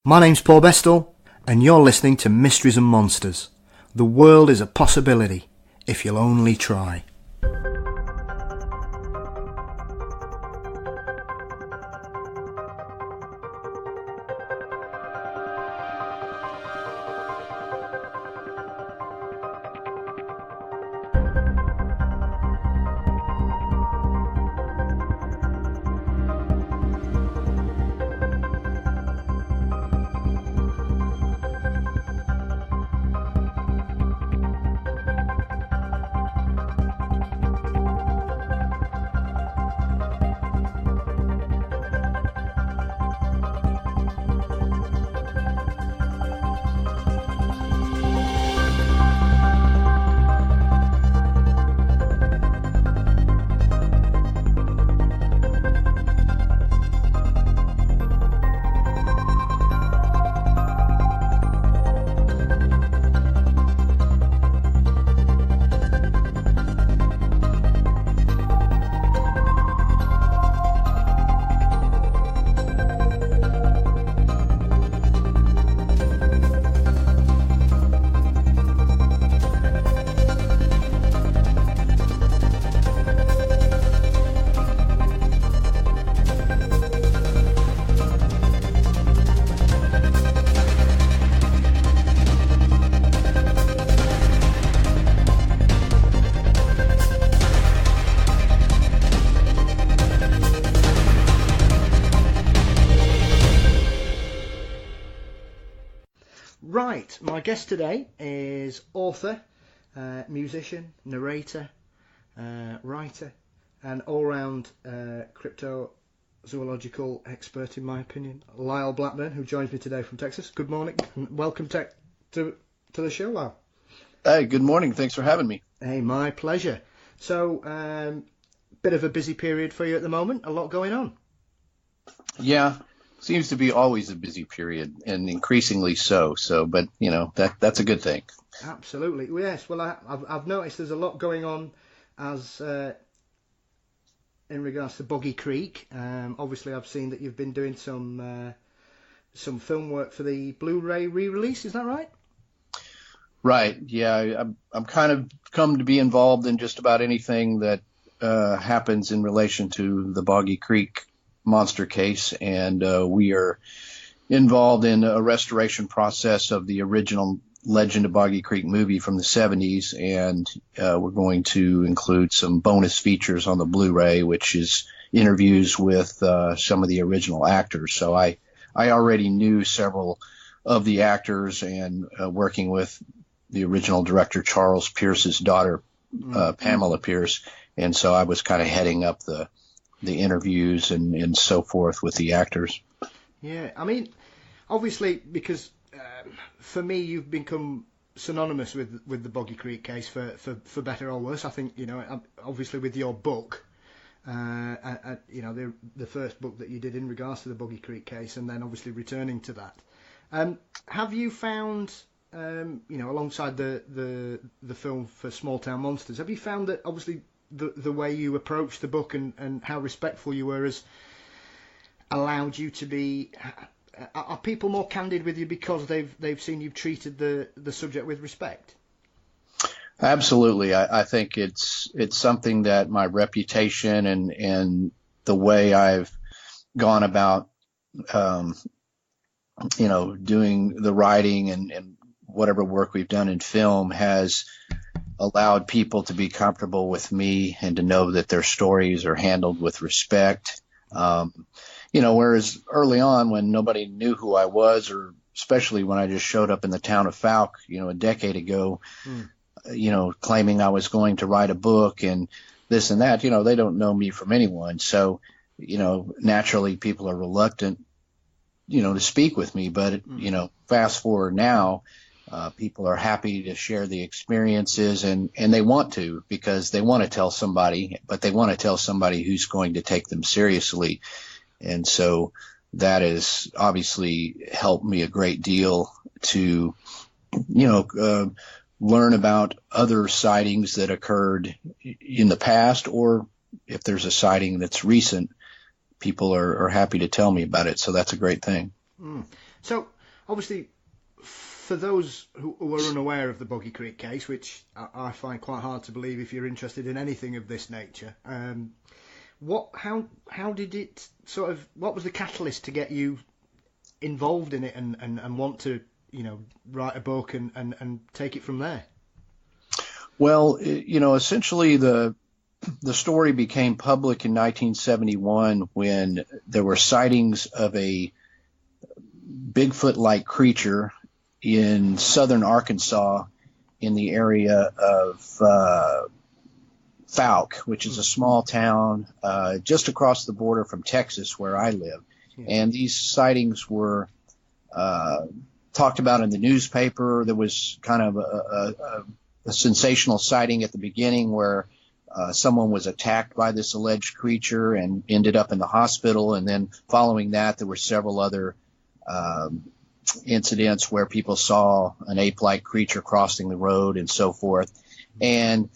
My name's Paul Bestall, and you're listening to Mysteries and Monsters. The world is a possibility, if you'll only try. Right, my guest today is author, musician, narrator, writer, and all-round cryptozoological expert, in my opinion, Lyle Blackburn, who joins me today from Texas. Good morning, and welcome to the show, Lyle. Hey, good morning. Thanks for having me. Hey, my pleasure. So, bit of a busy period for you at the moment, a lot going on. Yeah. Seems to be always a busy period, and increasingly so. But you know, that's a good thing. Absolutely, yes. Well, I've noticed there's a lot going on as in regards to Boggy Creek. Obviously, I've seen that you've been doing some film work for the Blu-ray re-release. Is that right? Right. Yeah, I'm kind of come to be involved in just about anything that happens in relation to the Boggy Creek monster case, and we are involved in a restoration process of the original Legend of Boggy Creek movie from the 70s, and we're going to include some bonus features on the Blu-ray, which is interviews with some of the original actors. So I already knew several of the actors, and working with the original director Charles Pierce's daughter, Pamela Pierce, and so I was kind of heading up the interviews and so forth with the actors. Yeah, I mean, obviously, because for me, you've become synonymous with the Boggy Creek case for better or worse. I think, you know, obviously with your book, you know, the first book that you did in regards to the Boggy Creek case, and then obviously returning to that. Have you found, you know, alongside the film for Small Town Monsters, have you found that obviously the way you approached the book and how respectful you were has allowed you to be? Are people more candid with you because they've seen you've treated the subject with respect? Absolutely. I think it's something that my reputation and the way I've gone about you know, doing the writing and whatever work we've done in film has allowed people to be comfortable with me and to know that their stories are handled with respect. You know, whereas early on when nobody knew who I was, or especially when I just showed up in the town of Fouke, you know, a decade ago, you know, claiming I was going to write a book and this and that, you know, they don't know me from anyone. So, you know, naturally people are reluctant, you know, to speak with me. But, you know, fast forward now, people are happy to share the experiences, and they want to, because they want to tell somebody, but they want to tell somebody who's going to take them seriously. And so that has obviously helped me a great deal to, you know, learn about other sightings that occurred in the past, or if there's a sighting that's recent, people are happy to tell me about it. So that's a great thing. So obviously, for those who are unaware of the Boggy Creek case, which I find quite hard to believe if you're interested in anything of this nature, how did it sort of, what was the catalyst to get you involved in it and want to, write a book and take it from there? Well, essentially the story became public in 1971 when there were sightings of a Bigfoot-like creature in southern Arkansas in the area of Fouke, which is a small town just across the border from Texas where I live. Yeah. And these sightings were talked about in the newspaper. There was kind of a sensational sighting at the beginning where someone was attacked by this alleged creature and ended up in the hospital. And then following that, there were several other incidents where people saw an ape-like creature crossing the road and so forth. And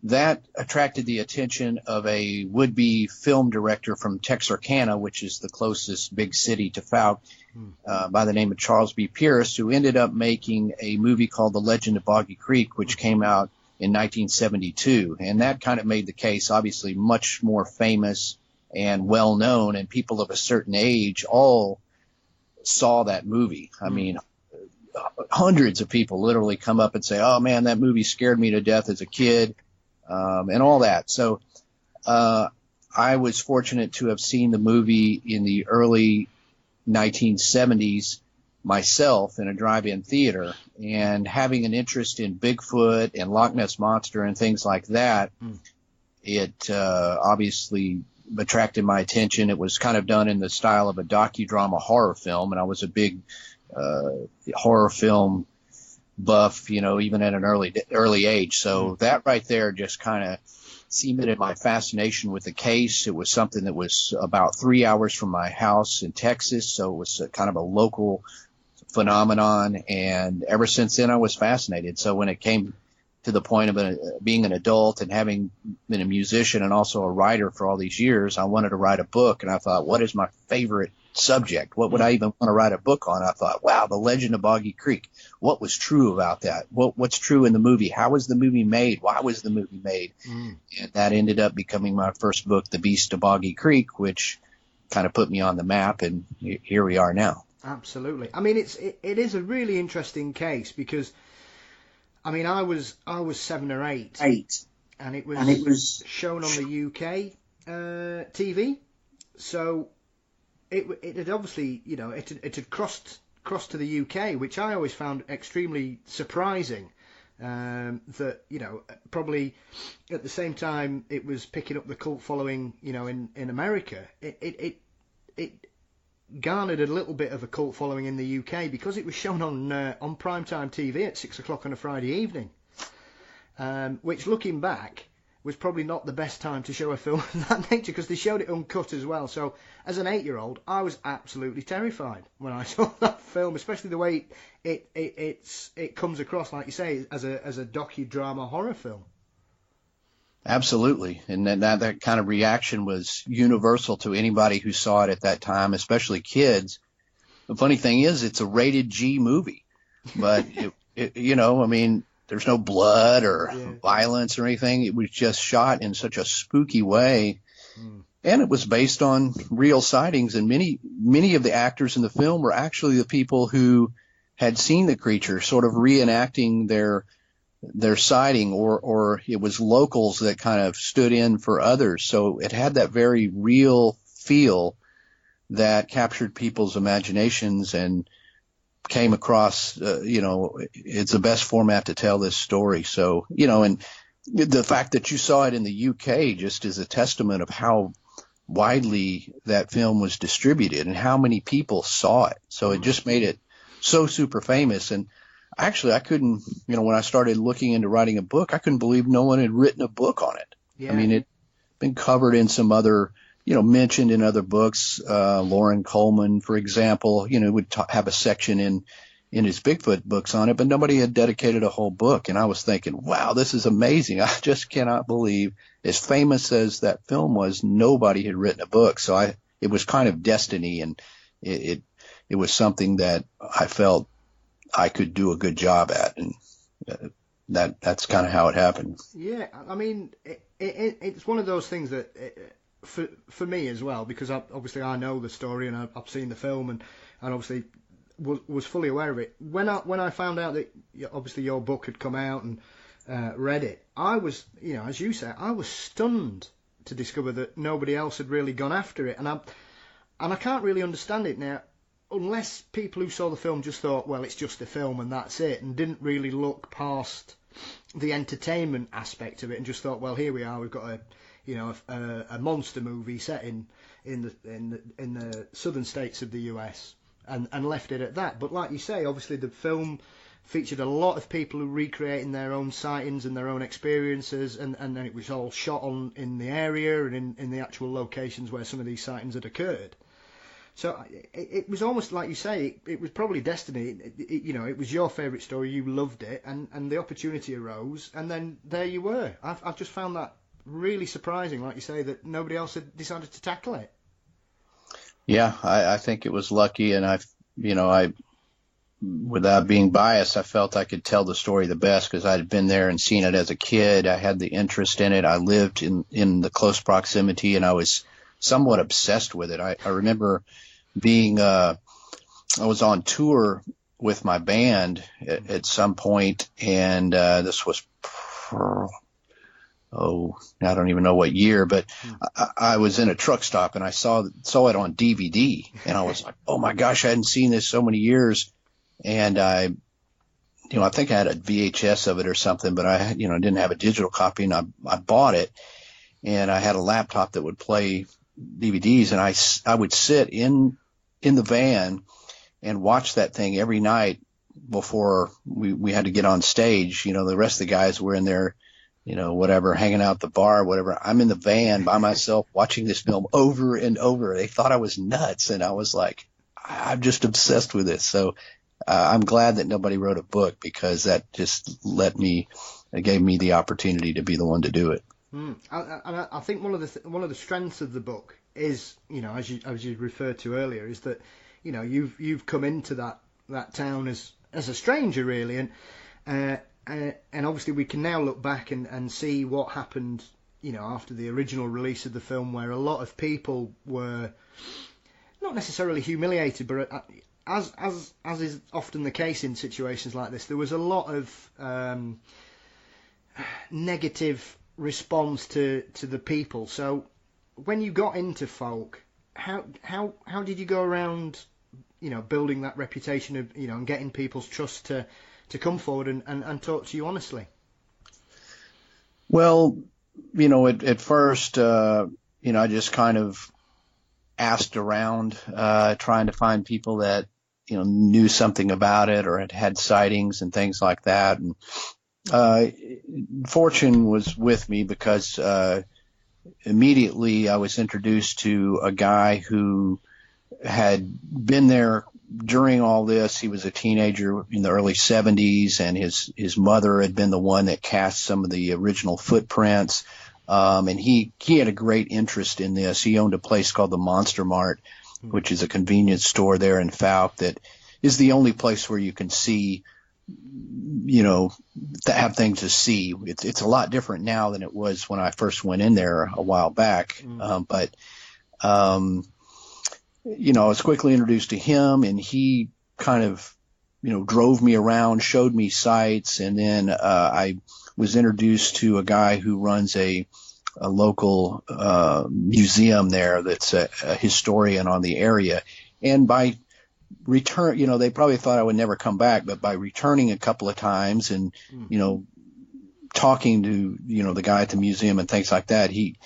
that attracted the attention of a would-be film director from Texarkana, which is the closest big city to Fouke, by the name of Charles B. Pierce, who ended up making a movie called The Legend of Boggy Creek, which came out in 1972. And that kind of made the case obviously much more famous and well-known, and people of a certain age all saw that movie. I mean, hundreds of people literally come up and say, "Oh man, that movie scared me to death as a kid," and all that. So I was fortunate to have seen the movie in the early 1970s myself in a drive-in theater, and having an interest in Bigfoot and Loch Ness Monster and things like that, it obviously attracted my attention. It was kind of done in the style of a docudrama horror film, and I was a big horror film buff, even at an early age. So that right there just kind of cemented my fascination with the case. It was something that was about 3 hours from my house in Texas, so it was kind of a local phenomenon, and ever since then I was fascinated. So when it came to the point of being an adult and having been a musician and also a writer for all these years, I wanted to write a book, and I thought, what is my favorite subject? What would I even want to write a book on? I thought, wow, The Legend of Boggy Creek. What was true about that? What's true in the movie? How was the movie made? Why was the movie made? And that ended up becoming my first book, The Beast of Boggy Creek, which kind of put me on the map, and here we are now. Absolutely. I mean, it is a really interesting case because, I mean, I was 7 or 8, and it was shown on the UK TV. So it had obviously, it had crossed to the UK, which I always found extremely surprising. That probably at the same time it was picking up the cult following, in America. It garnered a little bit of a cult following in the UK because it was shown on primetime TV at 6 o'clock on a Friday evening, which, looking back, was probably not the best time to show a film of that nature because they showed it uncut as well. So as an 8-year-old, I was absolutely terrified when I saw that film, especially the way it comes across, like you say, as a docudrama horror film. Absolutely. And that kind of reaction was universal to anybody who saw it at that time, especially kids. The funny thing is, it's a rated G movie, but there's no blood or violence or anything. It was just shot in such a spooky way. And it was based on real sightings. And many of the actors in the film were actually the people who had seen the creature, sort of reenacting their sighting, or it was locals that kind of stood in for others. So it had that very real feel that captured people's imaginations and came across, it's the best format to tell this story. So, and the fact that you saw it in the UK just is a testament of how widely that film was distributed and how many people saw it. So it just made it so super famous. And actually, I couldn't, when I started looking into writing a book, I couldn't believe no one had written a book on it. Yeah. I mean, it'd been covered in some other, mentioned in other books. Lauren Coleman, for example, would have a section in his Bigfoot books on it, but nobody had dedicated a whole book. And I was thinking, wow, this is amazing. I just cannot believe, as famous as that film was, nobody had written a book. So it was kind of destiny, and it it was something that I felt I could do a good job at, and that's kind of how it happened. Yeah, I mean, it's one of those things that, for me as well, because obviously I know the story and I've seen the film and obviously was fully aware of it. When I found out that obviously your book had come out and read it, I was, as you say, I was stunned to discover that nobody else had really gone after it, and I can't really understand it now, unless people who saw the film just thought, well, it's just a film and that's it, and didn't really look past the entertainment aspect of it and just thought, well, here we are, we've got a monster movie set in the southern states of the US, and left it at that. But like you say, obviously the film featured a lot of people who recreating their own sightings and their own experiences, and then it was all shot in the area and in the actual locations where some of these sightings had occurred. So it was almost like you say, it was probably destiny. It was your favourite story, you loved it, and the opportunity arose, and then there you were. I've just found that really surprising, like you say, that nobody else had decided to tackle it. Yeah, I think it was lucky, and I, without being biased, I felt I could tell the story the best because I had been there and seen it as a kid. I had the interest in it. I lived in the close proximity, and I was somewhat obsessed with it. I remember being, I was on tour with my band at some point, and this was, I don't even know what year, but I was in a truck stop and I saw it on DVD, and I was like, oh my gosh, I hadn't seen this so many years. And I think I had a VHS of it or something, but I didn't have a digital copy, and I bought it, and I had a laptop that would play DVDs, and I would sit in the van and watch that thing every night before we had to get on stage. The rest of the guys were in there, whatever, hanging out at the bar, whatever. I'm in the van by myself watching this film over and over. They thought I was nuts, and I was like, I'm just obsessed with this. So I'm glad that nobody wrote a book, because that just gave me the opportunity to be the one to do it. I think one of the strengths of the book is, as you referred to earlier, is that you've come into that town as a stranger, really, and obviously we can now look back and see what happened, after the original release of the film, where a lot of people were not necessarily humiliated, but as is often the case in situations like this, there was a lot of negative response to the people. So when you got into folk, how did you go around, building that reputation of, and getting people's trust to come forward and talk to you honestly? Well, at first, I just kind of asked around, trying to find people that, knew something about it or had sightings and things like that. And fortune was with me, because immediately I was introduced to a guy who had been there during all this. He was a teenager in the early 70s, and his mother had been the one that cast some of the original footprints. And he had a great interest in this. He owned a place called the Monster Mart, which is a convenience store there in Fouke that is the only place where you can see, have things to see. It's a lot different now than it was when I first went in there a while back. But I was quickly introduced to him, and he kind of, drove me around, showed me sights. And then I was introduced to a guy who runs a local museum there that's a historian on the area. And by return, they probably thought I would never come back, but by returning a couple of times and, talking to, the guy at the museum and things like that, he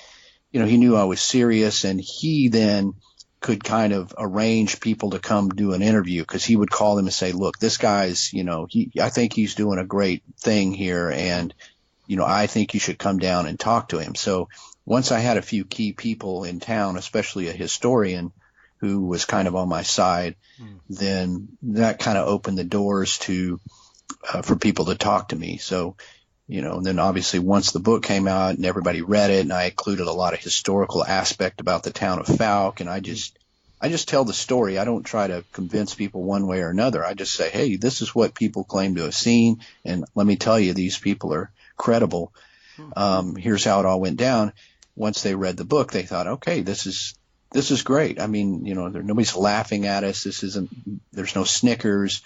knew I was serious, and he then could kind of arrange people to come do an interview, because he would call them and say, look, this guy's, I think he's doing a great thing here, and, I think you should come down and talk to him. So once I had a few key people in town, especially a historian who was kind of on my side, then that kind of opened the doors to for people to talk to me. So, and then obviously once the book came out and everybody read it, and I included a lot of historical aspect about the town of Fouke, and I just I just tell the story. I don't try to convince people one way or another. I just say, hey, this is what people claim to have seen, and let me tell you, these people are credible. Here's how it all went down. Once they read the book, they thought, okay, this is great. I mean, nobody's laughing at us. There's no snickers.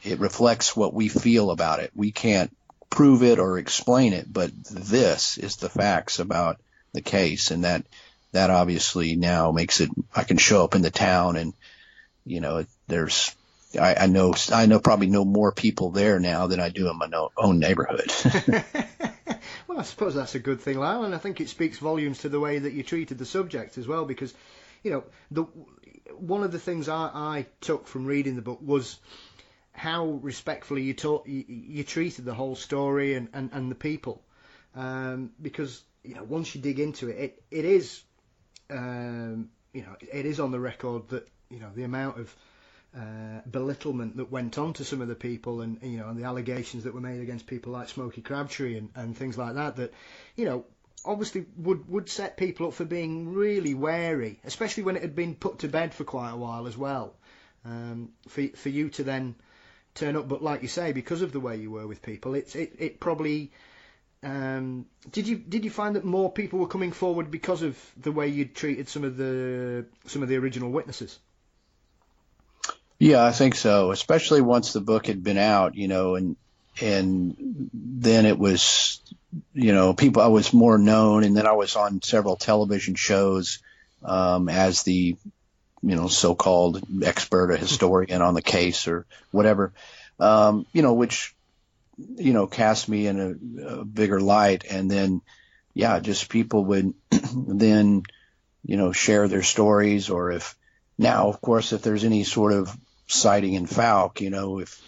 It reflects what we feel about it. We can't prove it or explain it, but this is the facts about the case, and that obviously now makes it, I can show up in the town and, I know probably know more people there now than I do in my own neighborhood. Well, I suppose that's a good thing, Lyle, and I think it speaks volumes to the way that you treated the subject as well, because, one of the things I took from reading the book was how respectfully you treated the whole story and the people, because once you dig into it, it is it is on the record that the amount of belittlement that went on to some of the people, and and the allegations that were made against people like Smokey Crabtree and things like that obviously would set people up for being really wary, especially when it had been put to bed for quite a while as well, for you to then turn up. But like you say, because of the way you were with people, it probably did you find that more people were coming forward because of the way you treated some of the original witnesses? Yeah, I think so. Especially once the book had been out, and then it was, people, I was more known, and then I was on several television shows as the, so-called expert or historian on the case or whatever, which, cast me in a bigger light. And then, just people would then, share their stories, or if there's any sort of sighting in Fouke, if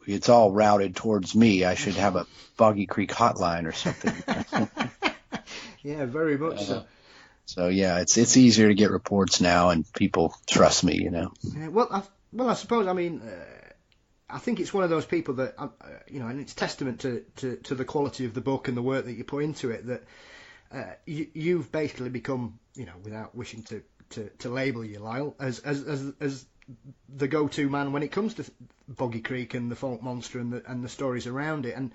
it's all routed towards me, I should have a Boggy Creek hotline or something. Yeah, very much so. So yeah, it's easier to get reports now, and people trust me, Yeah, well, I suppose, I think it's one of those people that, and it's testament to the quality of the book and the work that you put into it, that you've basically become, without wishing to label you, Lyle, as the go-to man when it comes to Boggy Creek and the folk monster and the stories around it. And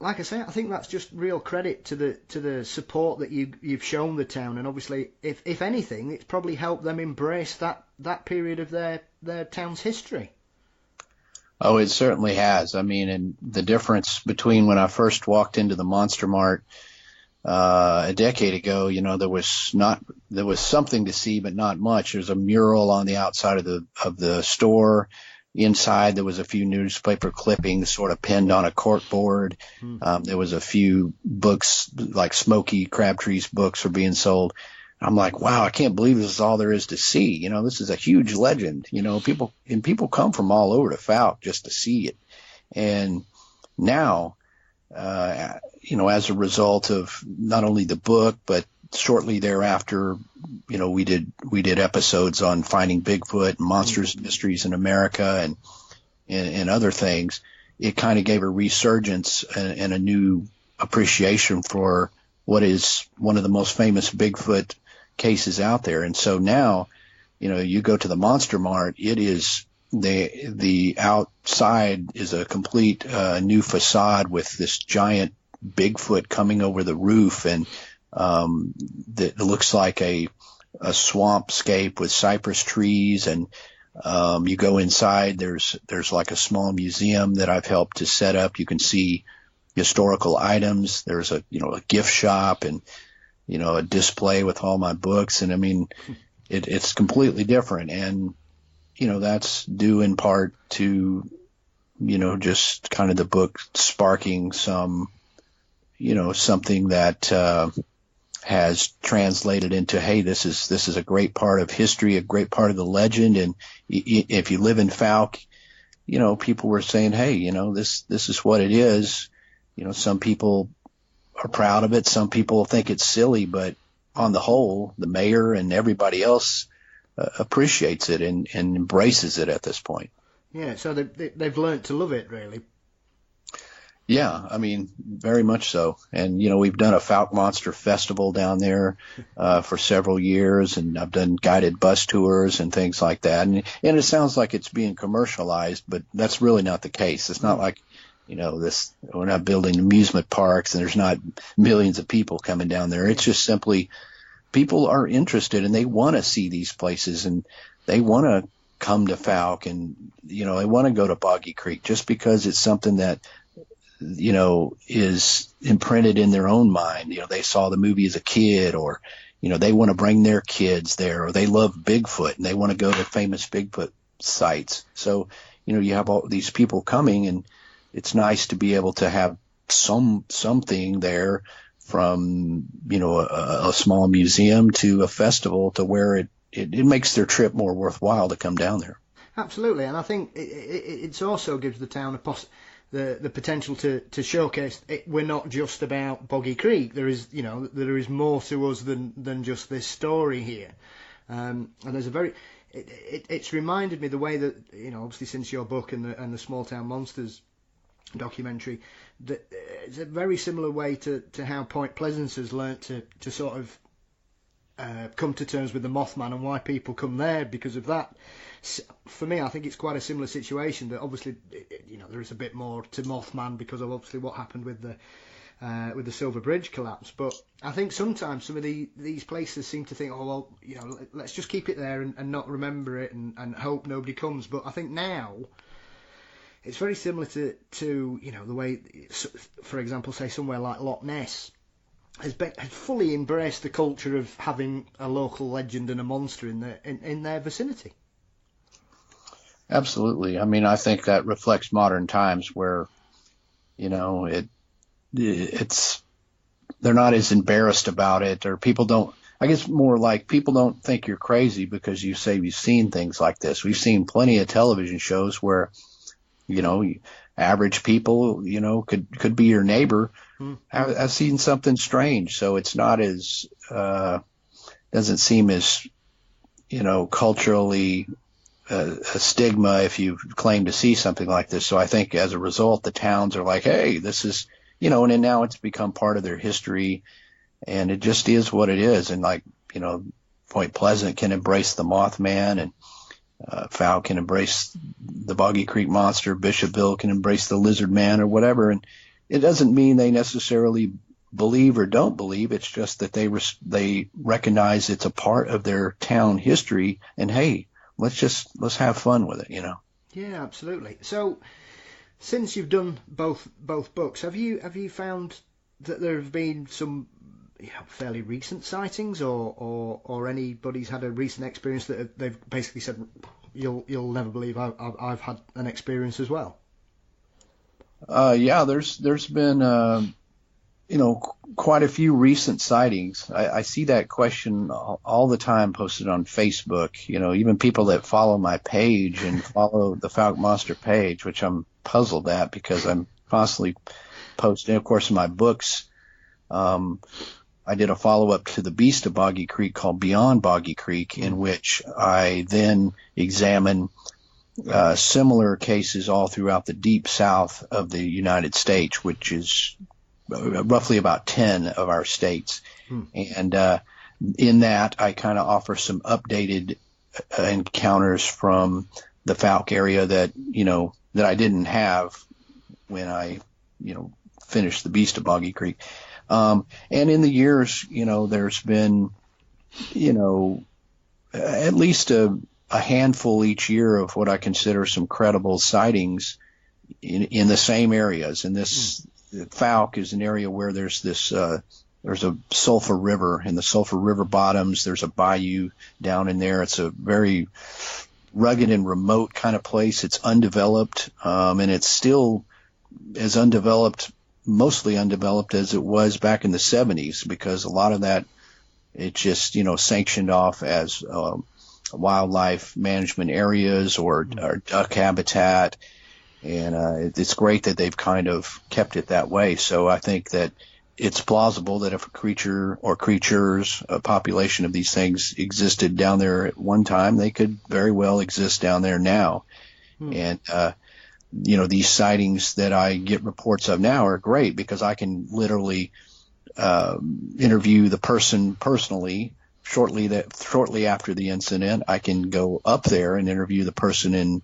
like I say, I think that's just real credit to the support that you've shown the town. And obviously, if anything, it's probably helped them embrace that period of their town's history. Oh, it certainly has. I mean, and the difference between when I first walked into the Monster Mart a decade ago, there was something to see, but not much. There's a mural on the outside of the store. Inside, there was a few newspaper clippings sort of pinned on a corkboard. There was a few books, like Smokey Crabtree's books were being sold. I'm like, wow, I can't believe this is all there is to see. This is a huge legend. People come from all over to Fouke just to see it. And now, as a result of not only the book, but shortly thereafter, we did episodes on finding Bigfoot and monsters and mysteries in America and other things. It kind of gave a resurgence and a new appreciation for what is one of the most famous Bigfoot cases out there. And so now, you go to the Monster Mart, it is the outside is a complete new facade with this giant Bigfoot coming over the roof, and that looks like a swampscape with cypress trees. And you go inside, there's like a small museum that I've helped to set up. You can see historical items. There's a gift shop and a display with all my books. And I mean, it's completely different. And that's due in part to just kind of the book sparking some something that has translated into, hey, this is a great part of history, a great part of the legend. And if you live in Fouke, people were saying, hey, this is what it is. Some people are proud of it. Some people think it's silly, but on the whole, the mayor and everybody else appreciates it and embraces it at this point. Yeah, so they've learned to love it, really. Yeah, I mean, very much so. And, we've done a Falk Monster Festival down there for several years, and I've done guided bus tours and things like that. And it sounds like it's being commercialized, but that's really not the case. It's not like, we're not building amusement parks and there's not millions of people coming down there. It's just simply people are interested and they want to see these places and they want to come to Falk and, they want to go to Boggy Creek just because it's something that is imprinted in their own mind. They saw the movie as a kid, or, they want to bring their kids there, or they love Bigfoot and they want to go to famous Bigfoot sites. So, you have all these people coming, and it's nice to be able to have something there, from, a small museum to a festival, to where it makes their trip more worthwhile to come down there. Absolutely. And I think it also gives the town the potential to showcase we're not just about Boggy Creek. There is more to us than just this story here. And there's it's reminded me the way that, obviously since your book and the Small Town Monsters documentary, that it's a very similar way to how Point Pleasance has learnt to sort of come to terms with the Mothman and why people come there because of that. For me, I think it's quite a similar situation. That obviously, there is a bit more to Mothman because of obviously what happened with the Silver Bridge collapse. But I think sometimes some of these places seem to think, oh well, let's just keep it there and not remember it and hope nobody comes. But I think now it's very similar to the way, for example, say somewhere like Loch Ness has fully embraced the culture of having a local legend and a monster in their vicinity. Absolutely. I mean, I think that reflects modern times where, it's they're not as embarrassed about it, or people don't. I guess more like people don't think you're crazy because you say you've seen things like this. We've seen plenty of television shows where, average people, could be your neighbor. I've seen something strange, so it's not as doesn't seem as culturally a stigma if you claim to see something like this. So I think as a result, the towns are like, hey, this is, and then now it's become part of their history, and it just is what it is. And like, Point Pleasant can embrace the Mothman, and Falk can embrace the Boggy Creek Monster, Bishopville can embrace the Lizard Man or whatever. And it doesn't mean they necessarily believe or don't believe. It's just that they recognize it's a part of their town history, and hey, let's have fun with it, Yeah, absolutely. So, since you've done both books, have you found that there have been some fairly recent sightings, or anybody's had a recent experience that they've basically said, you'll never believe I've had an experience as well? Yeah, there's been quite a few recent sightings. I see that question all the time posted on Facebook. Even people that follow my page and follow the Falk Monster page, which I'm puzzled at because I'm constantly posting. Of course, in my books, I did a follow-up to the Beast of Boggy Creek called Beyond Boggy Creek, in which I then examine similar cases all throughout the deep south of the United States, which is roughly about 10 of our states. And in that, I kind of offer some updated encounters from the Falk area that I didn't have when I finished the Beast of Boggy Creek. And in the years, there's been, at least a handful each year of what I consider some credible sightings in the same areas. And this Falk is an area where there's there's a sulfur river, in the sulfur river bottoms. There's a bayou down in there. It's a very rugged and remote kind of place. It's undeveloped, and it's still as undeveloped, mostly undeveloped as it was back in the 70s, because a lot of that, it just, sanctioned off as wildlife management areas or duck habitat. And it's great that they've kind of kept it that way. So I think that it's plausible that if a creature or creatures, a population of these things existed down there at one time, they could very well exist down there now. And these sightings that I get reports of now are great because I can literally interview the person personally shortly after the incident. I can go up there and interview the person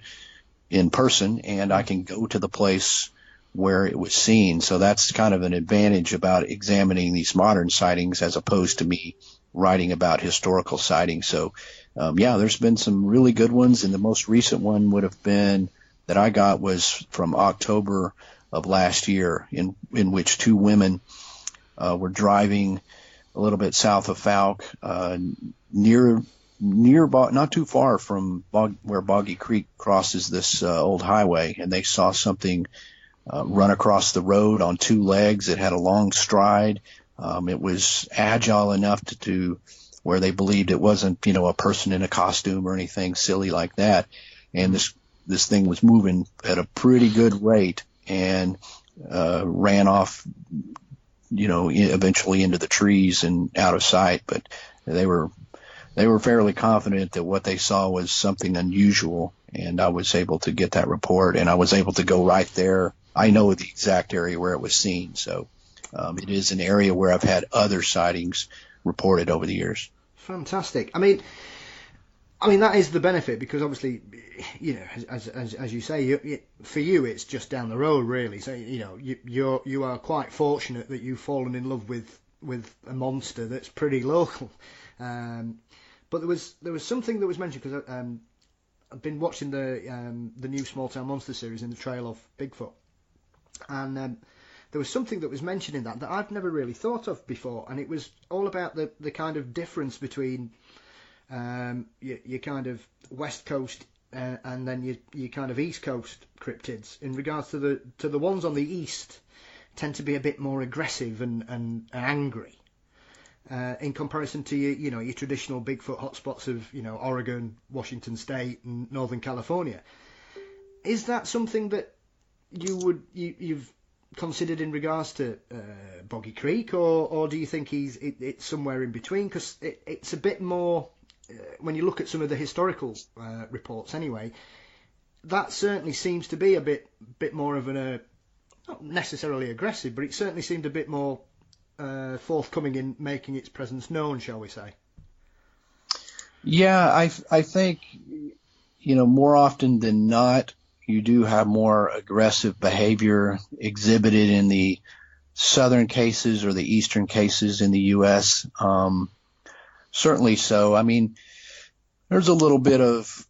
in person, and I can go to the place where it was seen. So that's kind of an advantage about examining these modern sightings as opposed to me writing about historical sightings. So, there's been some really good ones, and the most recent one would have been that I got was from October of last year, in which two women were driving a little bit south of Fouke, near not too far from where Boggy Creek crosses this old highway, and they saw something run across the road on two legs. It had a long stride. It was agile enough to where they believed it wasn't, a person in a costume or anything silly like that. And this thing was moving at a pretty good rate and ran off, eventually into the trees and out of sight. But they were fairly confident that what they saw was something unusual, and I was able to get that report, and I was able to go right there. I know the exact area where it was seen, so it is an area where I've had other sightings reported over the years. Fantastic. I mean that is the benefit, because obviously, as you say, for you it's just down the road, really. So you are quite fortunate that you've fallen in love with a monster that's pretty local. But there was something that was mentioned, because I've been watching the new Small Town Monster series in the trail of Bigfoot, and there was something that was mentioned in that I've never really thought of before, and it was all about the kind of difference between your kind of West Coast and then your kind of East Coast cryptids, in regards to the ones on the east tend to be a bit more aggressive and angry. In comparison to your traditional Bigfoot hotspots of Oregon, Washington State, and Northern California. Is that something that you've considered in regards to Boggy Creek, or do you think it's somewhere in between? Because it's a bit more, when you look at some of the historical reports anyway, that certainly seems to be a bit more of not necessarily aggressive, but it certainly seemed a bit more forthcoming in making its presence known, shall we say? Yeah, I think, more often than not, you do have more aggressive behavior exhibited in the southern cases or the eastern cases in the U.S. Certainly so. I mean, there's a little bit of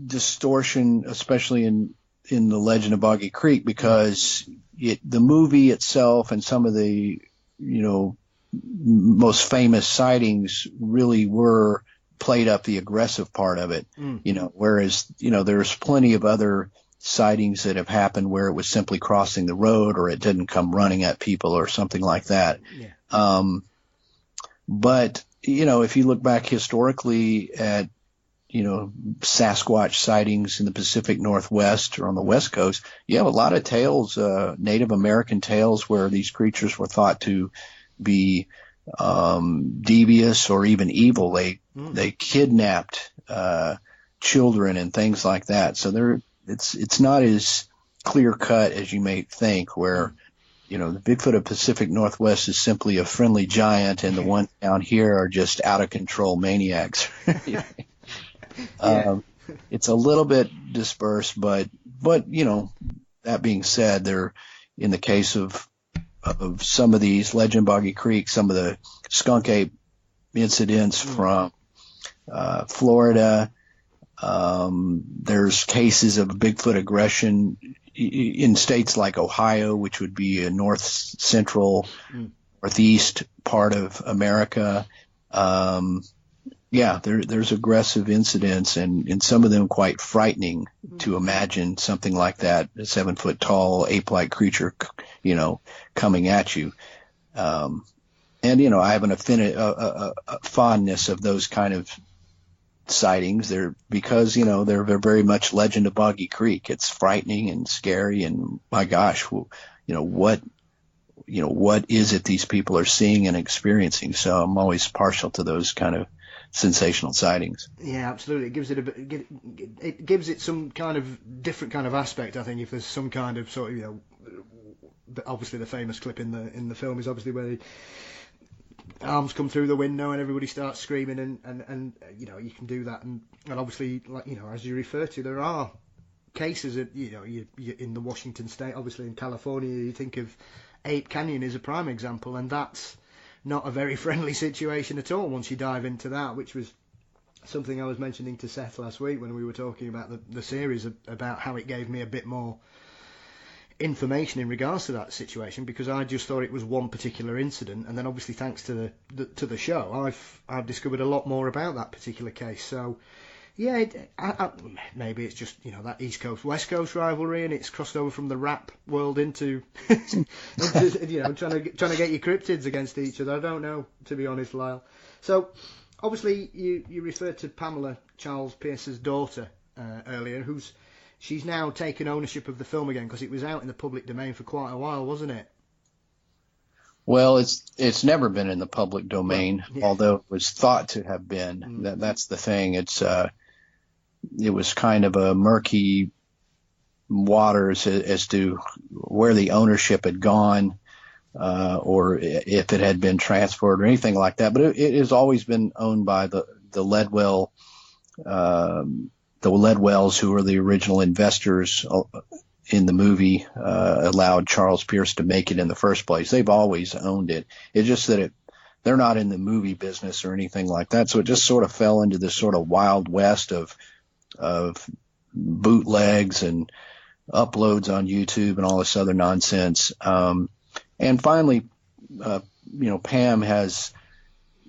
distortion, especially in the Legend of Boggy Creek, because the movie itself and some of the most famous sightings really were played up the aggressive part of it, whereas, there's plenty of other sightings that have happened where it was simply crossing the road, or it didn't come running at people or something like that. Yeah. But, if you look back historically at, Sasquatch sightings in the Pacific Northwest or on the West Coast, you have a lot of tales, Native American tales, where these creatures were thought to be devious or even evil. They kidnapped children and things like that. So it's not as clear cut as you may think, where the Bigfoot of Pacific Northwest is simply a friendly giant, and the ones down here are just out of control maniacs. It's a little bit dispersed, but that being said, they're, in the case of some of these Legend Boggy Creek, some of the skunk ape incidents from Florida, there's cases of Bigfoot aggression in states like Ohio, which would be a north central, northeast part of America. There's aggressive incidents, and some of them quite frightening to imagine something like that, a 7-foot tall ape-like creature, coming at you. I have a fondness of those kind of sightings. Because they're very much Legend of Boggy Creek. It's frightening and scary, and my gosh, what is it these people are seeing and experiencing? So I'm always partial to those kind of sensational sightings. Yeah, absolutely. It gives it it gives it some kind of different kind of aspect. I think if there's some kind of sort of, obviously the famous clip in the film is obviously where the arms come through the window and everybody starts screaming, and you can do that, and obviously, like, as you refer to, there are cases that you in the Washington state, obviously in California, you think of Ape Canyon is a prime example, and that's not a very friendly situation at all once you dive into that, which was something I was mentioning to Seth last week when we were talking about the series, about how it gave me a bit more information in regards to that situation, because I just thought it was one particular incident, and then obviously thanks to the show, I've discovered a lot more about that particular case. So yeah, maybe it's just that East Coast West Coast rivalry, and it's crossed over from the rap world into, trying to get your cryptids against each other. I don't know, to be honest, Lyle. So obviously you referred to Pamela Charles Pierce's daughter earlier, she's now taken ownership of the film again, because it was out in the public domain for quite a while, wasn't it? Well, it's never been in the public domain, yeah. Although it was thought to have been. That's the thing. It was kind of a murky waters as to where the ownership had gone, or if it had been transferred or anything like that. But it has always been owned by the Ledwell. The Ledwells, who were the original investors in the movie, allowed Charles Pierce to make it in the first place. They've always owned it. It's just that they're not in the movie business or anything like that. So it just sort of fell into this sort of wild west of bootlegs and uploads on YouTube and all this other nonsense. And finally, Pam has,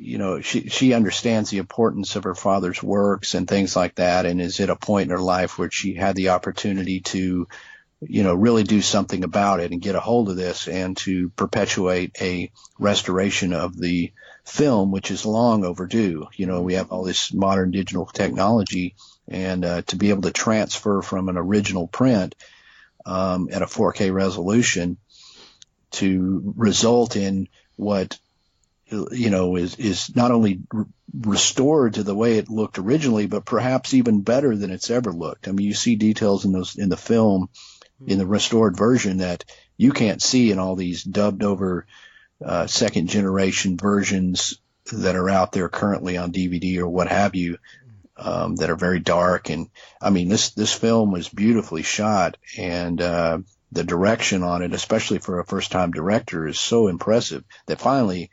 she understands the importance of her father's works and things like that, and is at a point in her life where she had the opportunity to, really do something about it and get a hold of this and to perpetuate a restoration of the film, which is long overdue. We have all this modern digital technology, and to be able to transfer from an original print at a 4K resolution to result in what is not only restored to the way it looked originally, but perhaps even better than it's ever looked. I mean, you see details in the film, in the restored version, that you can't see in all these dubbed over second generation versions that are out there currently on DVD or what have you, that are very dark. And I mean, this film was beautifully shot, and the direction on it, especially for a first time director, is so impressive that finally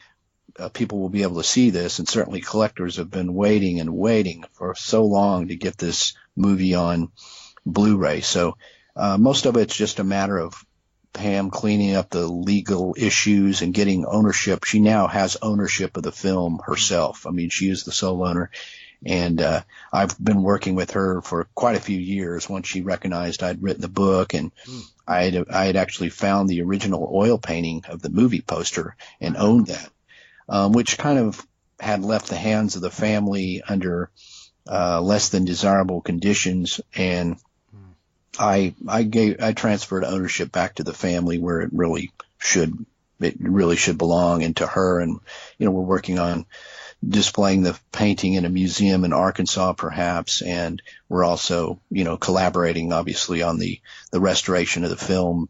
people will be able to see this. And certainly collectors have been waiting and waiting for so long to get this movie on Blu-ray. So most of it's just a matter of Pam cleaning up the legal issues and getting ownership. She now has ownership of the film herself. I mean, she is the sole owner. And I've been working with her for quite a few years. Once she recognized I'd written the book, and I had actually found the original oil painting of the movie poster and owned that, which kind of had left the hands of the family under less than desirable conditions, and I transferred ownership back to the family where it really should belong, and to her. And we're working on displaying the painting in a museum in Arkansas, perhaps, and we're also, collaborating obviously on the restoration of the film,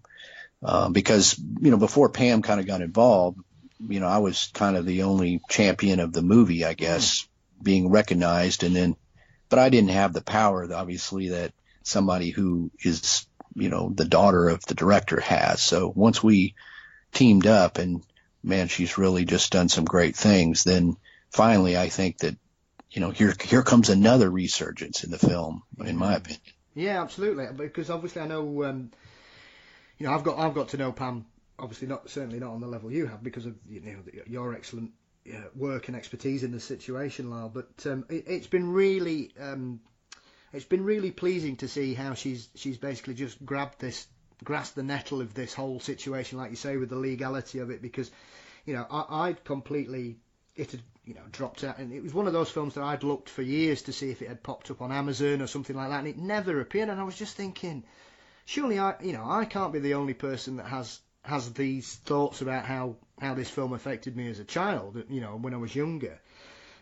because, before Pam kind of got involved, I was kind of the only champion of the movie, I guess, being recognized, but I didn't have the power, obviously, that somebody who is, the daughter of the director has. So once we teamed up, and man, she's really just done some great things, then finally, I think that, here comes another resurgence in the film, in my opinion. Yeah, absolutely. Because obviously, I know, I've got to know Pam. Obviously, certainly not on the level you have, because of your excellent work and expertise in the situation, Lyle. But it's been really pleasing to see how she's basically just grasped the nettle of this whole situation, like you say, with the legality of it. Because I'd completely, it had dropped out, and it was one of those films that I'd looked for years to see if it had popped up on Amazon or something like that, and it never appeared. And I was just thinking, surely I can't be the only person that has these thoughts about how this film affected me as a child, when I was younger.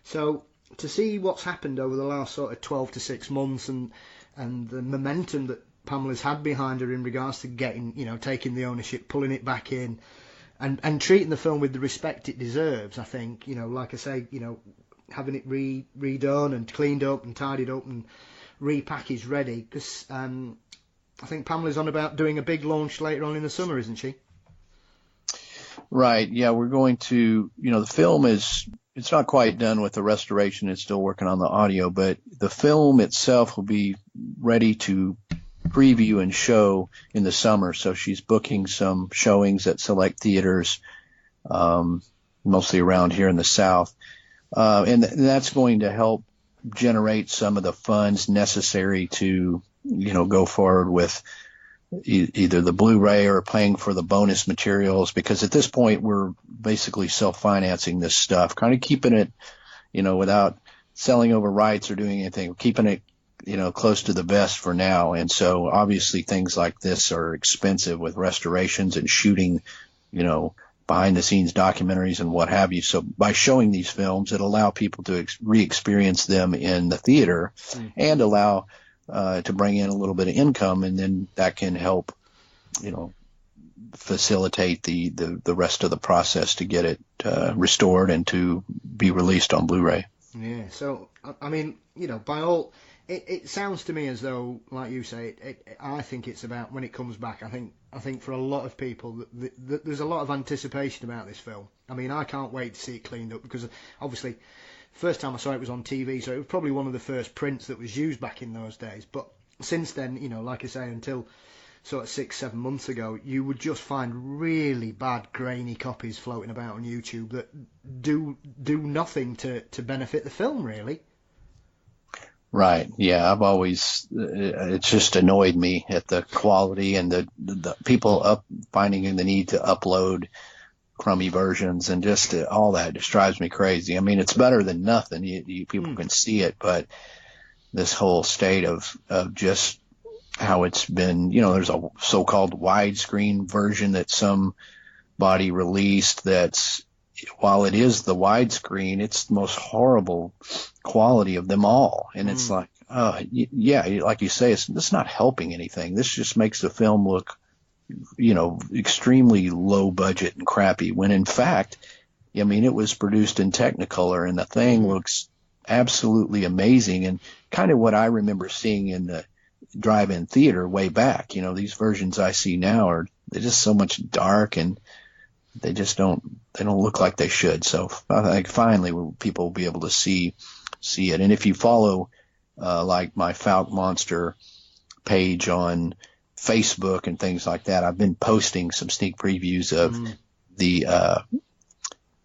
So to see what's happened over the last sort of 12 to 6 months, and the momentum that Pamela's had behind her in regards to getting, taking the ownership, pulling it back in, and treating the film with the respect it deserves. I think, like I say, having it redone and cleaned up and tidied up and repackaged ready, because I think Pamela's on about doing a big launch later on in the summer, isn't she? Right. Yeah, we're going to, the film it's not quite done with the restoration. It's still working on the audio, but the film itself will be ready to preview and show in the summer. So she's booking some showings at select theaters, mostly around here in the South. And that's going to help generate some of the funds necessary to, go forward with either the Blu-ray or paying for the bonus materials, because at this point we're basically self-financing this stuff, kind of keeping it, without selling over rights or doing anything, keeping it, close to the vest for now. And so obviously things like this are expensive with restorations and shooting, behind the scenes documentaries and what have you. So by showing these films, it'll allow people to re-experience them in the theater and allow to bring in a little bit of income, and then that can help, facilitate the rest of the process to get it restored and to be released on Blu-ray. Yeah. So I mean, by all, it sounds to me as though, like you say, I think it's about when it comes back. I think for a lot of people, there's a lot of anticipation about this film. I mean, I can't wait to see it cleaned up, because obviously, first time I saw it was on TV, so it was probably one of the first prints that was used back in those days. But since then, like I say, until sort of 6-7 months ago, you would just find really bad, grainy copies floating about on YouTube that do nothing to benefit the film, really. Right. Yeah, I've always, it's just annoyed me at the quality and the people finding the need to upload crummy versions, and just all that just drives me crazy. I mean, it's better than nothing. People can see it, but this whole state of just how it's been, there's a so-called widescreen version that somebody released that's, while it is the widescreen, it's the most horrible quality of them all. And it's like, yeah, like you say, it's not helping anything. This just makes the film look, extremely low budget and crappy, when in fact, I mean, it was produced in Technicolor and the thing looks absolutely amazing, and kind of what I remember seeing in the drive-in theater way back. These versions I see now they're just so much dark, and they don't look like they should. So I think finally people will be able to see it. And if you follow like my Falk Monster page on Facebook and things like that, I've been posting some sneak previews of the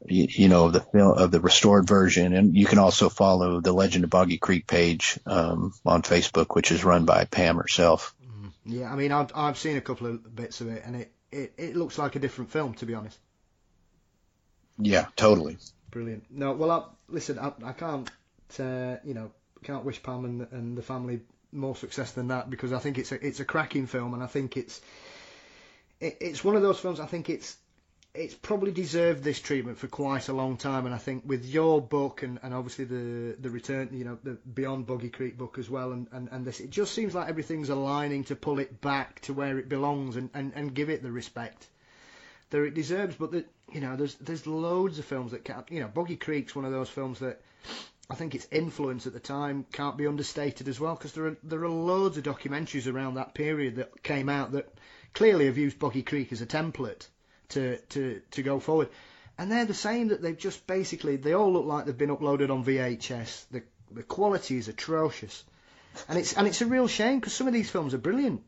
the film of the restored version. And you can also follow the Legend of Boggy Creek page on Facebook, which is run by Pam herself. Yeah, I mean, I've seen a couple of bits of it, and it looks like a different film, to be honest. Yeah, totally. Brilliant. No, well, listen, I can't, can't wish Pam and the family more success than that, because I think it's a cracking film, and I think it's one of those films. I think it's probably deserved this treatment for quite a long time, and I think with your book and obviously the return, the Beyond Boggy Creek book as well, and this, it just seems like everything's aligning to pull it back to where it belongs and give it the respect that it deserves. But there's loads of films that can't, Boggy Creek's one of those films that I think its influence at the time can't be understated as well, because there are loads of documentaries around that period that came out that clearly have used Boggy Creek as a template to go forward, and they're the same, that they've just basically, they all look like they've been uploaded on VHS. The quality is atrocious, and it's a real shame, because some of these films are brilliant.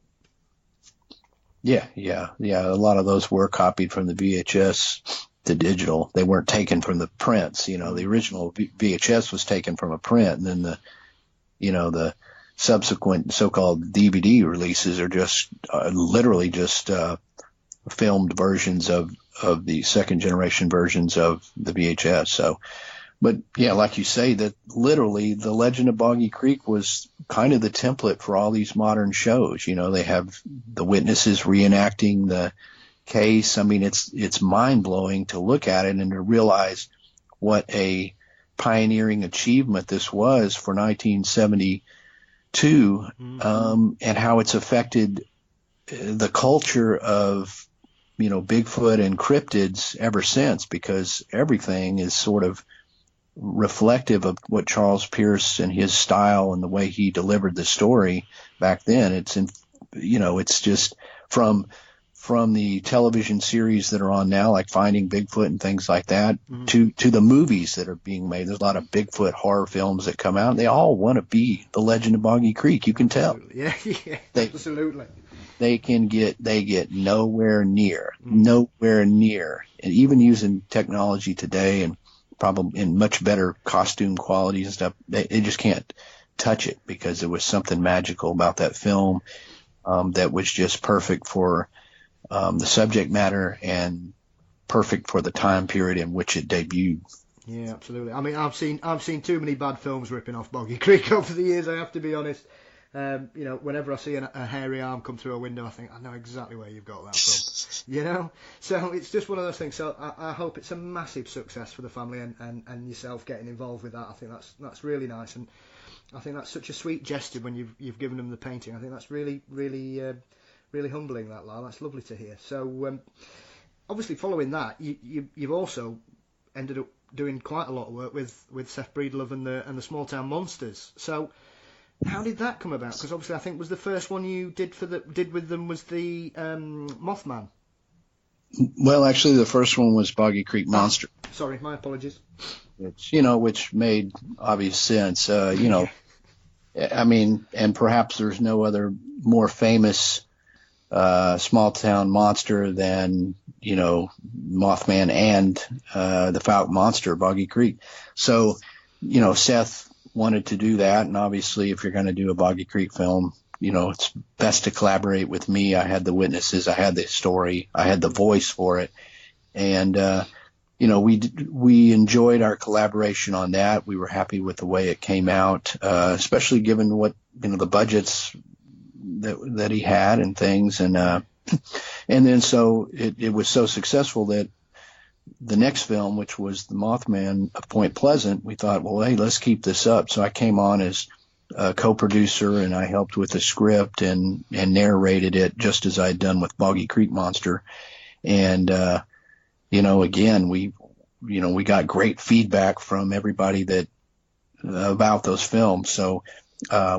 Yeah. A lot of those were copied from the VHS to digital. They weren't taken from the prints. The original VHS was taken from a print, and then the subsequent so-called DVD releases are just literally just filmed versions of the second generation versions of the VHS. So, but yeah, like you say, that literally the Legend of Boggy Creek was kind of the template for all these modern shows. They have the witnesses reenacting the case. I mean, it's mind blowing to look at it and to realize what a pioneering achievement this was for 1972, and how it's affected the culture of, Bigfoot and cryptids ever since, because everything is sort of reflective of what Charles Pierce and his style and the way he delivered the story back then. It's just from the television series that are on now, like Finding Bigfoot and things like that, to the movies that are being made. There's a lot of Bigfoot horror films that come out, and they all want to be The Legend of Boggy Creek. You can tell. Yeah, absolutely. They get nowhere near, and even using technology today and probably in much better costume qualities and stuff, they just can't touch it, because there was something magical about that film that was just perfect for the subject matter and perfect for the time period in which it debuted. Yeah, absolutely. I mean, I've seen too many bad films ripping off Boggy Creek over the years, I have to be honest. Whenever I see a hairy arm come through a window, I think, I know exactly where you've got that from. So it's just one of those things. So I hope it's a massive success for the family and yourself getting involved with that. I think that's really nice, and I think that's such a sweet gesture when you've given them the painting. I think that's really humbling, that, Lyle. That's lovely to hear. So obviously following that, you've also ended up doing quite a lot of work with Seth Breedlove and the Small Town Monsters. So how did that come about? Because obviously I think was the first one you did with them was the Mothman. Well, actually, the first one was Boggy Creek Monster. Sorry, my apologies. Which made obvious sense. I mean, and perhaps there's no other more famous small town monster than Mothman and the Fouke Monster, Boggy Creek. So, Seth wanted to do that, and obviously, if you're going to do a Boggy Creek film, it's best to collaborate with me. I had the witnesses, I had the story, I had the voice for it, and we enjoyed our collaboration on that. We were happy with the way it came out, especially given what the budgets that he had and things, and then so it was so successful that the next film, which was The Mothman of Point Pleasant, we thought, well, hey, let's keep this up. So I came on as a co-producer, and I helped with the script and narrated it just as I had done with Boggy Creek Monster. And, again, we got great feedback from everybody about those films. So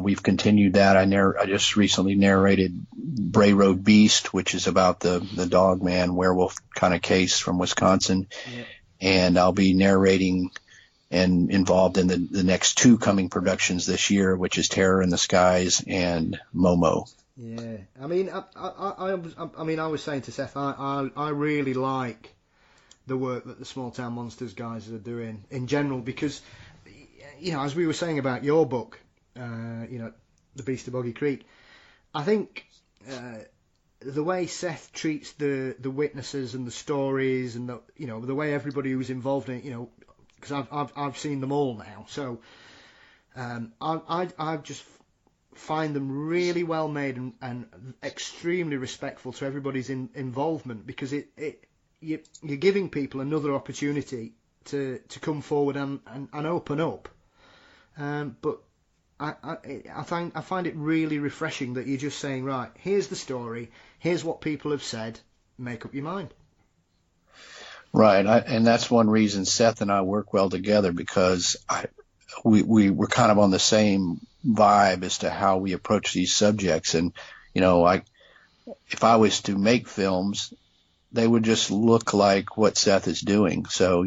we've continued that. I just recently narrated Bray Road Beast, which is about the Dogman werewolf kind of case from Wisconsin. Yeah. And I'll be narrating and involved in the next two coming productions this year, which is Terror in the Skies and MoMo. Yeah, I mean, I was saying to Seth, I really like the work that the Small Town Monsters guys are doing in general, because, as we were saying about your book, The Beast of Boggy Creek, I think the way Seth treats the witnesses and the stories and the way everybody who's involved in it, because I've seen them all now, so I just find them really well made and extremely respectful to everybody's involvement, because you're giving people another opportunity to come forward and open up, but I find it really refreshing that you're just saying, right, here's the story, here's what people have said, make up your mind. Right, and that's one reason Seth and I work well together, because we're kind of on the same vibe as to how we approach these subjects. And if I was to make films, they would just look like what Seth is doing. So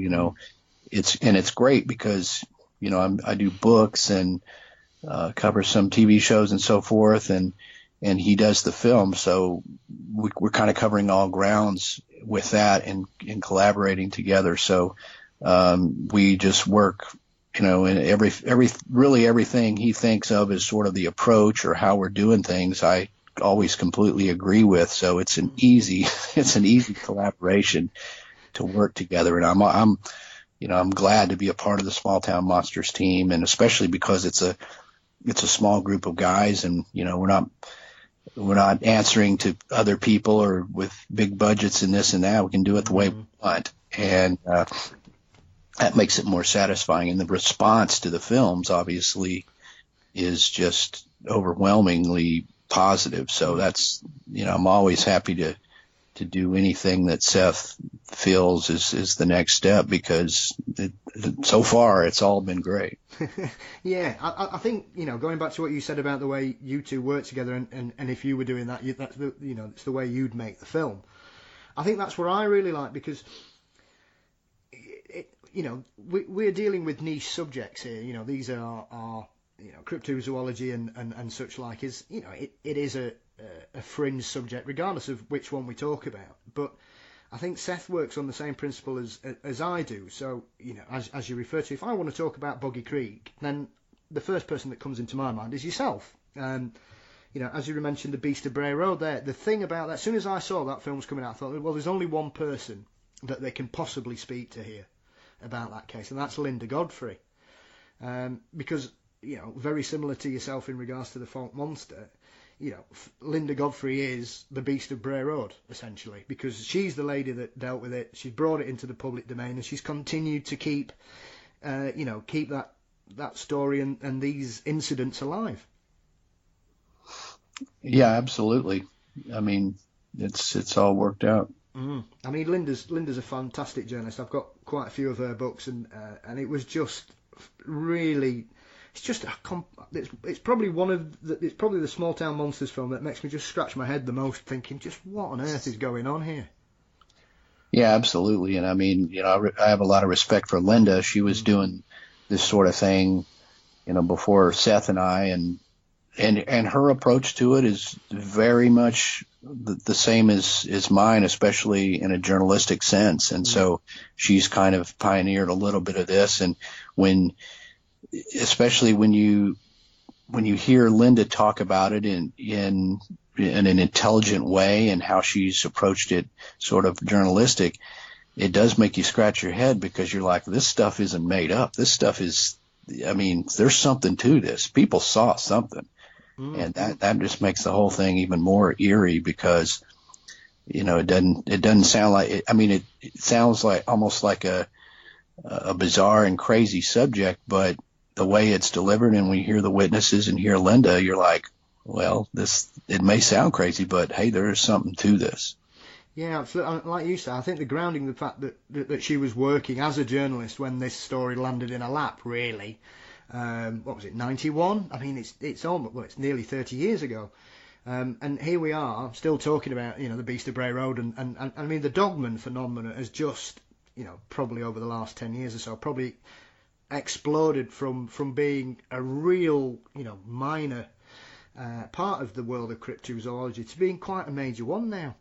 it's great because I do books and cover some TV shows and so forth, and he does the film. So we're kind of covering all grounds with that and collaborating together. So we just work, and everything he thinks of as sort of the approach or how we're doing things, I always completely agree with. So it's an easy collaboration to work together. And I'm glad to be a part of the Small Town Monsters team, and especially because it's a small group of guys, and we're not answering to other people or with big budgets and this and that. We can do it the way we want. And that makes it more satisfying. And the response to the films, obviously, is just overwhelmingly positive. So that's, I'm always happy to do anything that Seth feels is the next step, because so far it's all been great. Yeah, I think, going back to what you said about the way you two work together, and if you were doing that, that's it's the way you'd make the film. I think that's what I really like, because we're dealing with niche subjects here. These are cryptozoology and such like is, it is a fringe subject, regardless of which one we talk about. But I think Seth works on the same principle as I do. So, as you refer to, if I want to talk about Boggy Creek, then the first person that comes into my mind is yourself. As you mentioned, the Beast of Bray Road there, the thing about that, as soon as I saw that film was coming out, I thought, well, there's only one person that they can possibly speak to here about that case, and that's Linda Godfrey. Because, very similar to yourself in regards to the Folk Monster, Linda Godfrey is the Beast of Bray Road, essentially, because she's the lady that dealt with it. She brought it into the public domain, and she's continued to keep that story and these incidents alive. Yeah, absolutely. I mean, it's all worked out. I mean, Linda's a fantastic journalist. I've got quite a few of her books, and it was just really. It's just it's probably it's probably the Small Town Monsters film that makes me just scratch my head the most, thinking just what on earth is going on here. Yeah, absolutely. And I mean, I have a lot of respect for Linda. She was doing this sort of thing, before Seth and I, and her approach to it is very much the same as mine, especially in a journalistic sense. And so she's kind of pioneered a little bit of this. And especially when you hear Linda talk about it in an intelligent way, and how she's approached it sort of journalistic, it does make you scratch your head, because you're like, this stuff isn't made up. This stuff is, there's something to this. People saw something. And that just makes the whole thing even more eerie, because, it doesn't sound like, it sounds like almost like a bizarre and crazy subject, but the way it's delivered, and when you hear the witnesses and hear Linda, you're like, well, it may sound crazy, but hey, there is something to this. Yeah, absolutely. Like you said, I think the grounding, the fact that she was working as a journalist when this story landed in her lap, really. What was it, 91? I mean, it's nearly 30 years ago. And here we are, still talking about, the Beast of Bray Road, and I mean, the Dogmen phenomenon has just, probably over the last 10 years or so, probably exploded from being a real, minor part of the world of cryptozoology to being quite a major one now.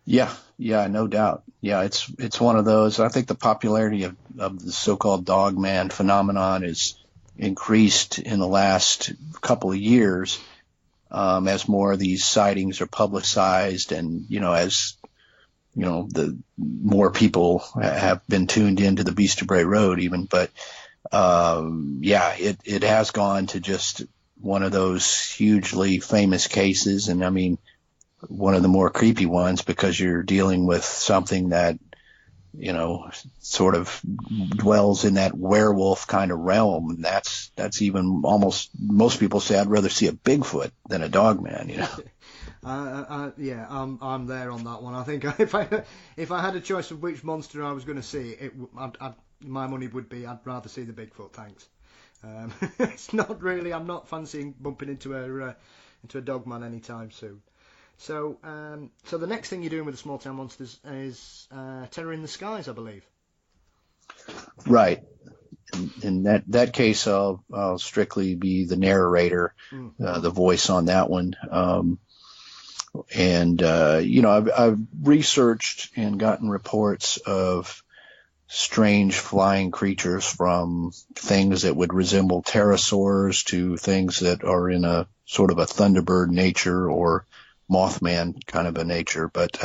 Yeah, no doubt. Yeah, it's one of those. I think the popularity of the so-called Dogman phenomenon is increased in the last couple of years, as more of these sightings are publicized, and as the more people have been tuned into the Beast of Bray Road, even. But it has gone to just one of those hugely famous cases, and I mean, one of the more creepy ones, because you're dealing with something that, sort of dwells in that werewolf kind of realm. And that's even almost, most people say I'd rather see a Bigfoot than a Dogman, Yeah, I'm there on that one. I think if I had a choice of which monster I was going to see, my money would be I'd rather see the Bigfoot. Thanks. It's not really. I'm not fancying bumping into a Dogman anytime soon. So the next thing you're doing with the Small Town Monsters is Terror in the Skies, I believe. Right. In that case, I'll strictly be the narrator, the voice on that one. I've researched and gotten reports of strange flying creatures, from things that would resemble pterosaurs to things that are in a sort of a thunderbird nature or Mothman kind of a nature. But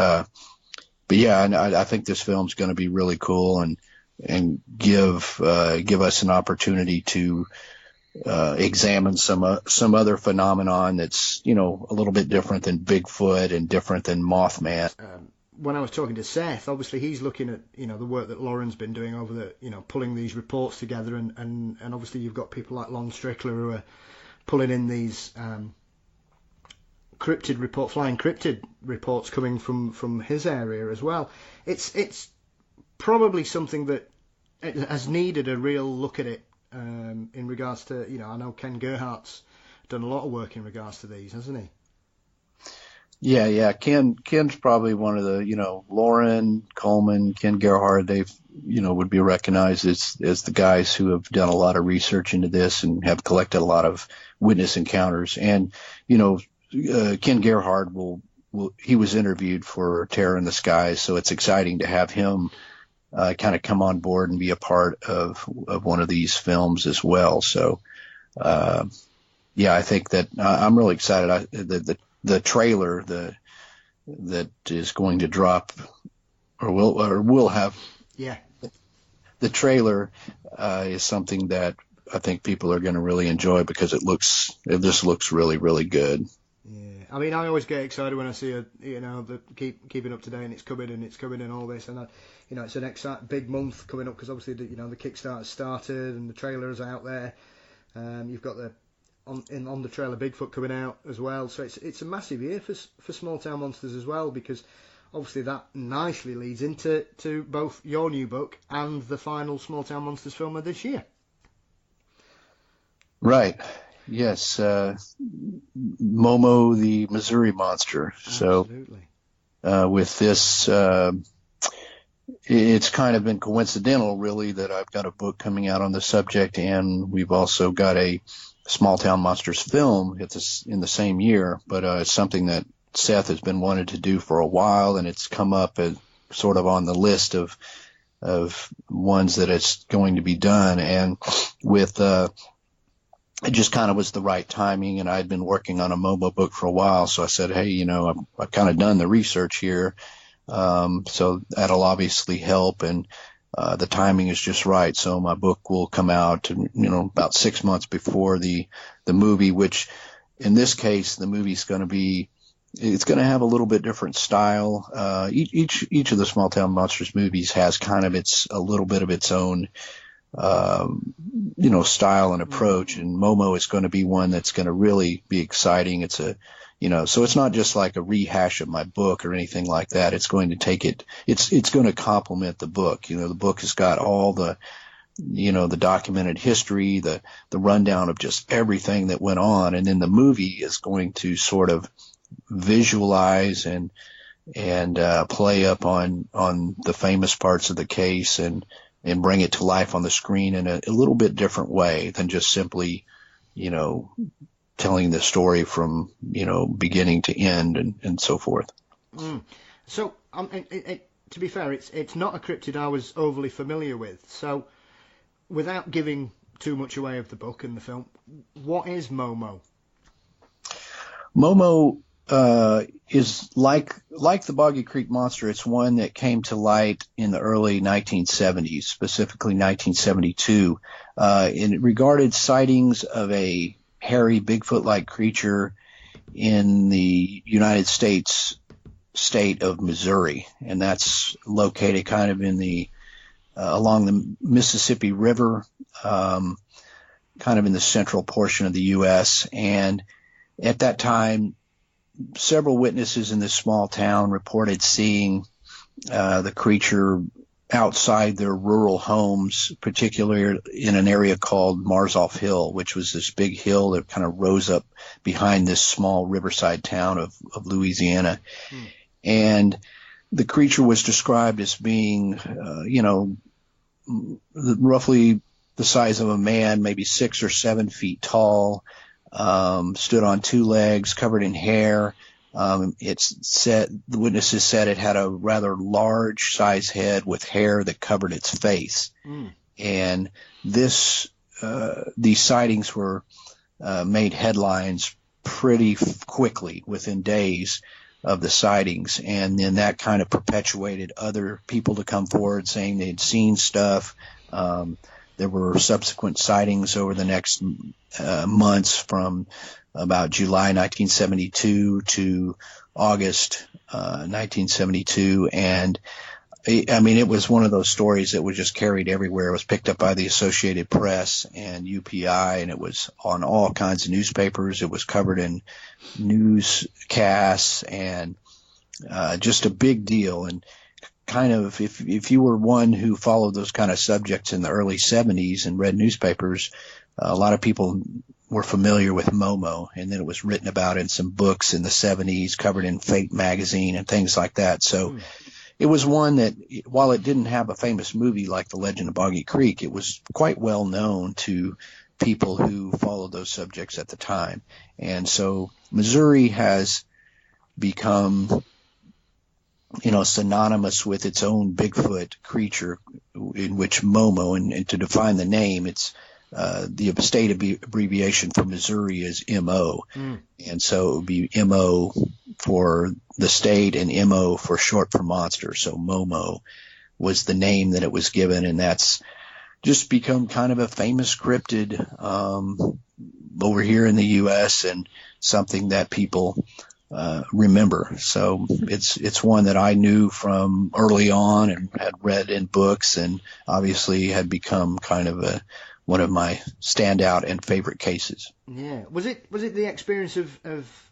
yeah, and I think this film's going to be really cool, and give us an opportunity to examine some other phenomenon that's a little bit different than Bigfoot and different than Mothman. when I was talking to Seth, obviously he's looking at, you know, the work that Lauren's been doing over the, you know, pulling these reports together, and obviously you've got people like Lon Strickler who are pulling in these flying cryptid reports coming from his area as well. It's probably something that it has needed a real look at it in regards to, you know, I know Ken Gerhardt's done a lot of work in regards to these, hasn't he? Yeah. Ken's probably one of the, you know, Lauren, Coleman, Ken Gerhardt, they've, you know, would be recognized as the guys who have done a lot of research into this and have collected a lot of witness encounters. And, you know, Ken Gerhardt he was interviewed for Terror in the Skies, so it's exciting to have him kind of come on board and be a part of one of these films as well. So, I think that I'm really excited. The trailer that is going to drop or will have. Yeah. The trailer is something that I think people are going to really enjoy because this looks really, really good. Yeah, I mean, I always get excited when I see keeping up to date, and it's coming and all this, and you know, it's an exciting big month coming up because obviously the Kickstarter started and the trailer's out there. You've got on the trailer Bigfoot coming out as well, so it's a massive year for Small Town Monsters as well, because obviously that nicely leads into both your new book and the final Small Town Monsters film of this year. Right. Yes. MoMo, the Missouri Monster. Absolutely. So with this, it's kind of been coincidental, really, that I've got a book coming out on the subject, and we've also got a Small Town Monsters film in the same year. But it's something that Seth has been wanting to do for a while, and it's come up as sort of on the list of ones that it's going to be done. And with it just kind of was the right timing, and I'd been working on a MoMo book for a while, so I said, hey, you know, I've kind of done the research here, so that'll obviously help, and the timing is just right. So my book will come out, you know, about 6 months before the movie, which in this case the movie's going to have a little bit different style. Each of the Small Town Monsters movies has kind of a little bit of its own style and approach, and MoMo is going to be one that's going to really be exciting. So it's not just like a rehash of my book or anything like that. It's going to it's going to complement the book. You know, the book has got all the documented history, the rundown of just everything that went on, and then the movie is going to sort of visualize and play up on the famous parts of the case and bring it to life on the screen in a little bit different way than just simply, telling the story from, beginning to end and so forth. So, to be fair, it's not a cryptid I was overly familiar with. So, without giving too much away of the book and the film, what is MoMo? MoMo is like the Boggy Creek Monster. It's one that came to light in the early 1970s, specifically 1972. It regarded sightings of a hairy Bigfoot-like creature in the United States state of Missouri, and that's located kind of in the along the Mississippi River, kind of in the central portion of the U.S. And at that time, several witnesses in this small town reported seeing the creature outside their rural homes, particularly in an area called Marzoff Hill, which was this big hill that kind of rose up behind this small riverside town of Louisiana. And the creature was described as being, roughly the size of a man, maybe 6 or 7 feet tall, stood on 2 legs, covered in hair. The witnesses said it had a rather large size head with hair that covered its face. And these sightings were made headlines pretty quickly, within days of the sightings, and then that kind of perpetuated other people to come forward saying they'd seen stuff. There were subsequent sightings over the next months from about July 1972 to August 1972. And I mean, it was one of those stories that was just carried everywhere. It was picked up by the Associated Press and UPI, and it was on all kinds of newspapers. It was covered in newscasts, and just a big deal. And kind of, if you were one who followed those kind of subjects in the early 70s and read newspapers, a lot of people were familiar with MoMo, and then it was written about in some books in the 70s, covered in Fate magazine and things like that. So it was one that, while it didn't have a famous movie like The Legend of Boggy Creek, it was quite well known to people who followed those subjects at the time. And so Missouri has become, synonymous with its own Bigfoot creature, in which MoMo, and to define the name, it's the state abbreviation for Missouri is MO. And so it would be MO for the state and MO for short for monster. So MoMo was the name that it was given, and that's just become kind of a famous cryptid over here in the U.S. and something that people remember. So it's one that I knew from early on and had read in books, and obviously had become kind of one of my standout and favorite cases. Yeah. Was it the experience of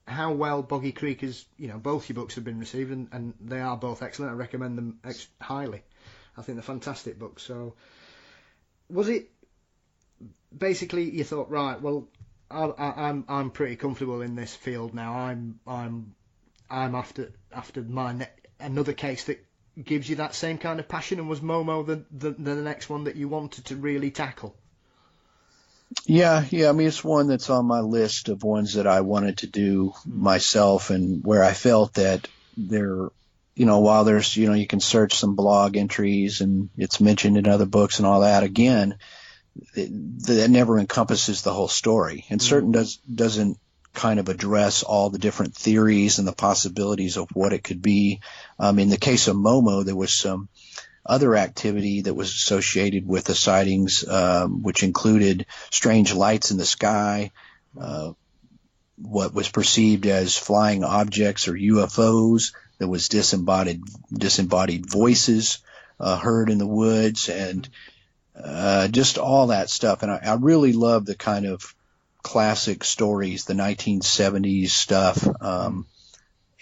how well Boggy Creek is, both your books have been received, and they are both excellent. I recommend them highly. I think they're fantastic books. So was it basically you thought, right, well, I'm pretty comfortable in this field now. I'm after another case that gives you that same kind of passion, and was MoMo the next one that you wanted to really tackle? Yeah. I mean, it's one that's on my list of ones that I wanted to do myself, and where I felt that there, while there's, you can search some blog entries and it's mentioned in other books and all that, again, that never encompasses the whole story, and doesn't kind of address all the different theories and the possibilities of what it could be. In the case of MoMo, there was some other activity that was associated with the sightings, which included strange lights in the sky, what was perceived as flying objects or UFOs. There was disembodied voices heard in the woods, and just all that stuff. And I really love the kind of classic stories, the 1970s stuff,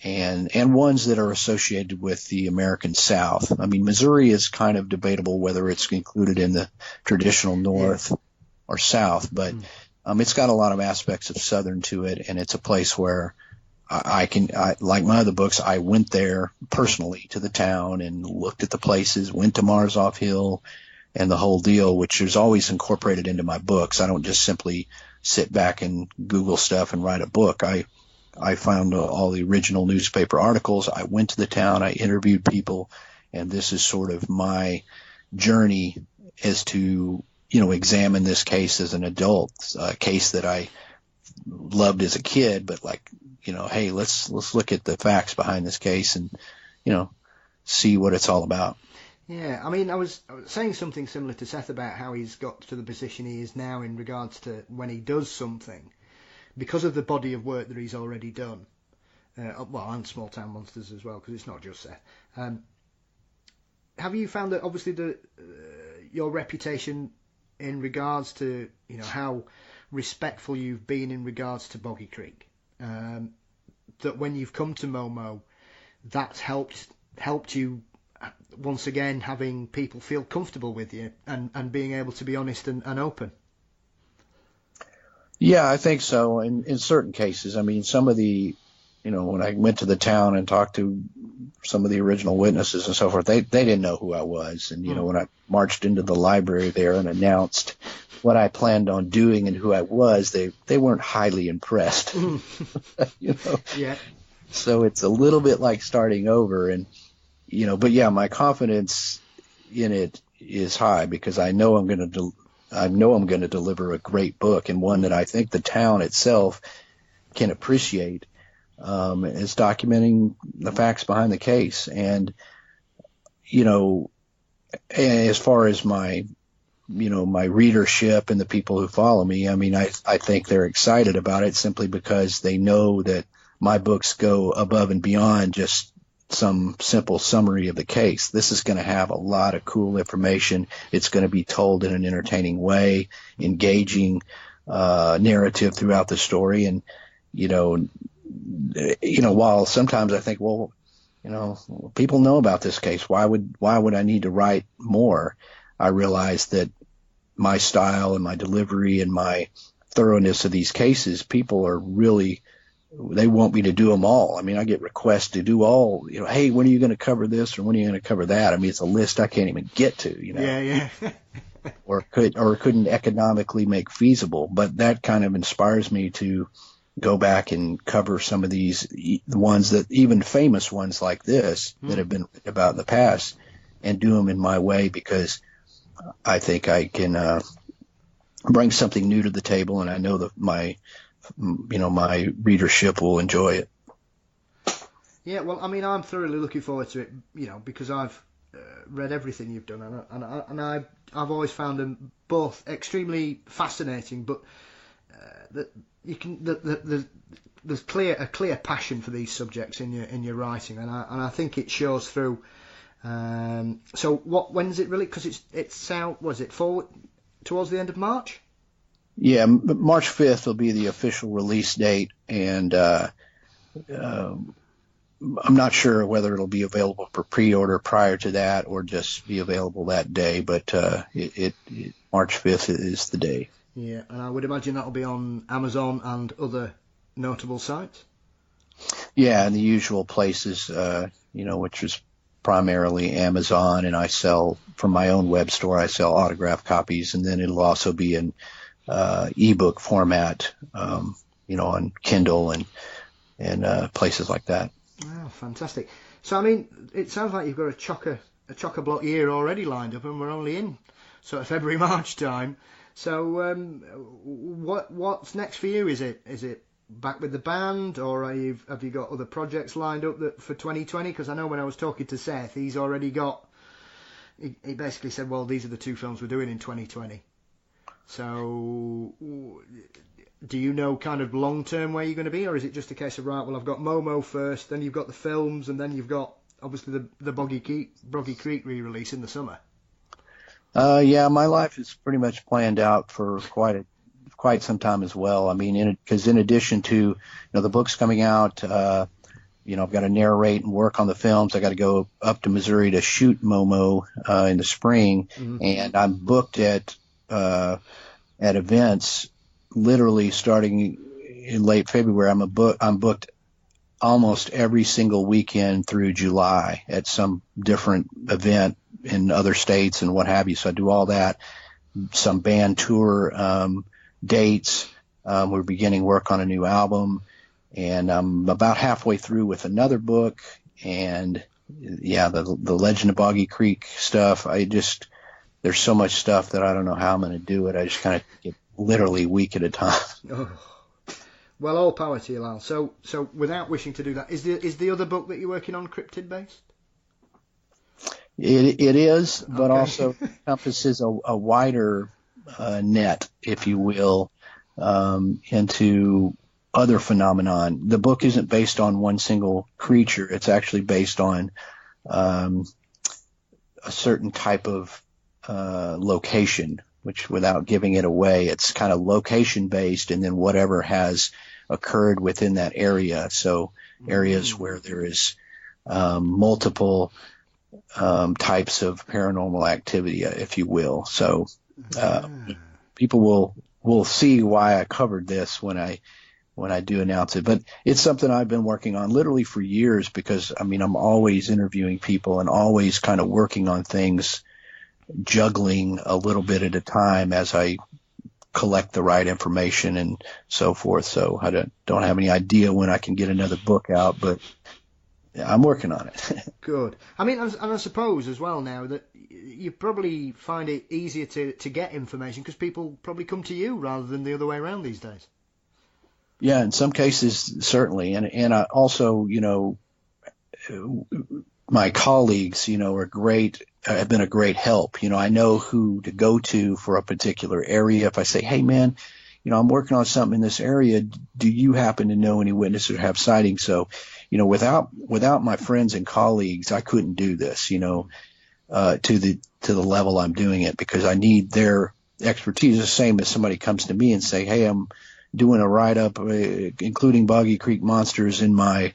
and ones that are associated with the American South. I mean, Missouri is kind of debatable whether it's included in the traditional North or South, but it's got a lot of aspects of Southern to it, and it's a place where I like my other books, I went there personally to the town and looked at the places, went to Marzoff Hill and the whole deal, which is always incorporated into my books. I don't just simply sit back and Google stuff and write a book. I found all the original newspaper articles. I went to the town. I interviewed people, and this is sort of my journey as to, examine this case as an adult, a case that I loved as a kid, but hey, let's look at the facts behind this case and, see what it's all about. Yeah, I mean, I was saying something similar to Seth about how he's got to the position he is now in regards to when he does something, because of the body of work that he's already done, and Small Town Monsters as well, because it's not just Seth. Have you found that obviously your reputation in regards to how respectful you've been in regards to Boggy Creek, that when you've come to MoMo, that's helped you once again, having people feel comfortable with you and being able to be honest and open? Yeah, I think so. In certain cases, I mean, some of the, when I went to the town and talked to some of the original witnesses and so forth, they didn't know who I was. And, when I marched into the library there and announced what I planned on doing and who I was, they weren't highly impressed. Yeah. So it's a little bit like starting over, and but yeah, my confidence in it is high because I know I'm going to deliver a great book, and one that I think the town itself can appreciate, as documenting the facts behind the case. And as far as my my readership and the people who follow me, I mean, I think they're excited about it simply because they know that my books go above and beyond just some simple summary of the case. This is going to have a lot of cool information. It's going to be told in an entertaining way, engaging narrative throughout the story. And, while sometimes I think, well, people know about this case. Why would I need to write more? I realize that my style and my delivery and my thoroughness of these cases, people are really, they want me to do them all. I mean, I get requests to do all, hey, when are you going to cover this or when are you going to cover that? I mean, it's a list I can't even get to, Yeah. or couldn't economically make feasible. But that kind of inspires me to go back and cover some of these, the ones that, even famous ones like this that have been written about in the past, and do them in my way, because I think I can bring something new to the table, and I know that my readership will enjoy it. Yeah, well, I mean, I'm thoroughly looking forward to it, because I've read everything you've done, and I've always found them both extremely fascinating, but that you can there's a clear passion for these subjects in your writing, and I think it shows through. So when's it really? Because it's out. Was it forward towards the end of March? Yeah, March 5th will be the official release date, and I'm not sure whether it'll be available for pre-order prior to that or just be available that day. But March 5th is the day. Yeah, and I would imagine that'll be on Amazon and other notable sites. Yeah, and the usual places, which is primarily Amazon, and I sell from my own web store. I sell autographed copies, and then it'll also be in ebook format, on Kindle and places like that. Wow, fantastic! So I mean, it sounds like you've got a chock-a-block year already lined up, and we're only in sort of February, March time. So what's next for you? Is it back with the band, or have you got other projects lined up for 2020? Because I know when I was talking to Seth, he's already got. He basically said, well, these are the two films we're doing in 2020. So, do you know kind of long term where you're going to be, or is it just a case of, right, well, I've got MoMo first, then you've got the films, and then you've got obviously the Boggy Creek re-release in the summer? Yeah, my life is pretty much planned out for quite some time as well. I mean, because in addition to the books coming out, I've got to narrate and work on the films. I got to go up to Missouri to shoot MoMo in the spring, and I'm booked at events literally starting in late February. I'm booked almost every single weekend through July at some different event in other states and what have you. So I do all that. Some band tour dates. We're beginning work on a new album, and I'm about halfway through with another book. And yeah, the Legend of Boggy Creek stuff. There's so much stuff that I don't know how I'm going to do it. I just kind of get literally a week at a time. Oh. Well, all power to you, Lyle. So without wishing to do that, is the other book that you're working on cryptid based? It is, but also encompasses a wider net, if you will, into other phenomenon. The book isn't based on one single creature. It's actually based on a certain type of location, which, without giving it away, it's kind of location based, and then whatever has occurred within that area. So areas where there is multiple types of paranormal activity, if you will. So people will see why I covered this when I do announce it. But it's something I've been working on literally for years, because I'm always interviewing people and always kind of working on things, juggling a little bit at a time as I collect the right information and so forth. So I don't have any idea when I can get another book out, but I'm working on it. Good. And I suppose as well now that you probably find it easier to get information because people probably come to you rather than the other way around these days. Yeah, in some cases, certainly. And I also, my colleagues, are great have been a great help. I know who to go to for a particular area. If I say, hey man, I'm working on something in this area. Do you happen to know any witnesses or have sightings? So, without my friends and colleagues, I couldn't do this, to the level I'm doing it, because I need their expertise. The same as somebody comes to me and say, hey, I'm doing a write-up, including Boggy Creek monsters in my,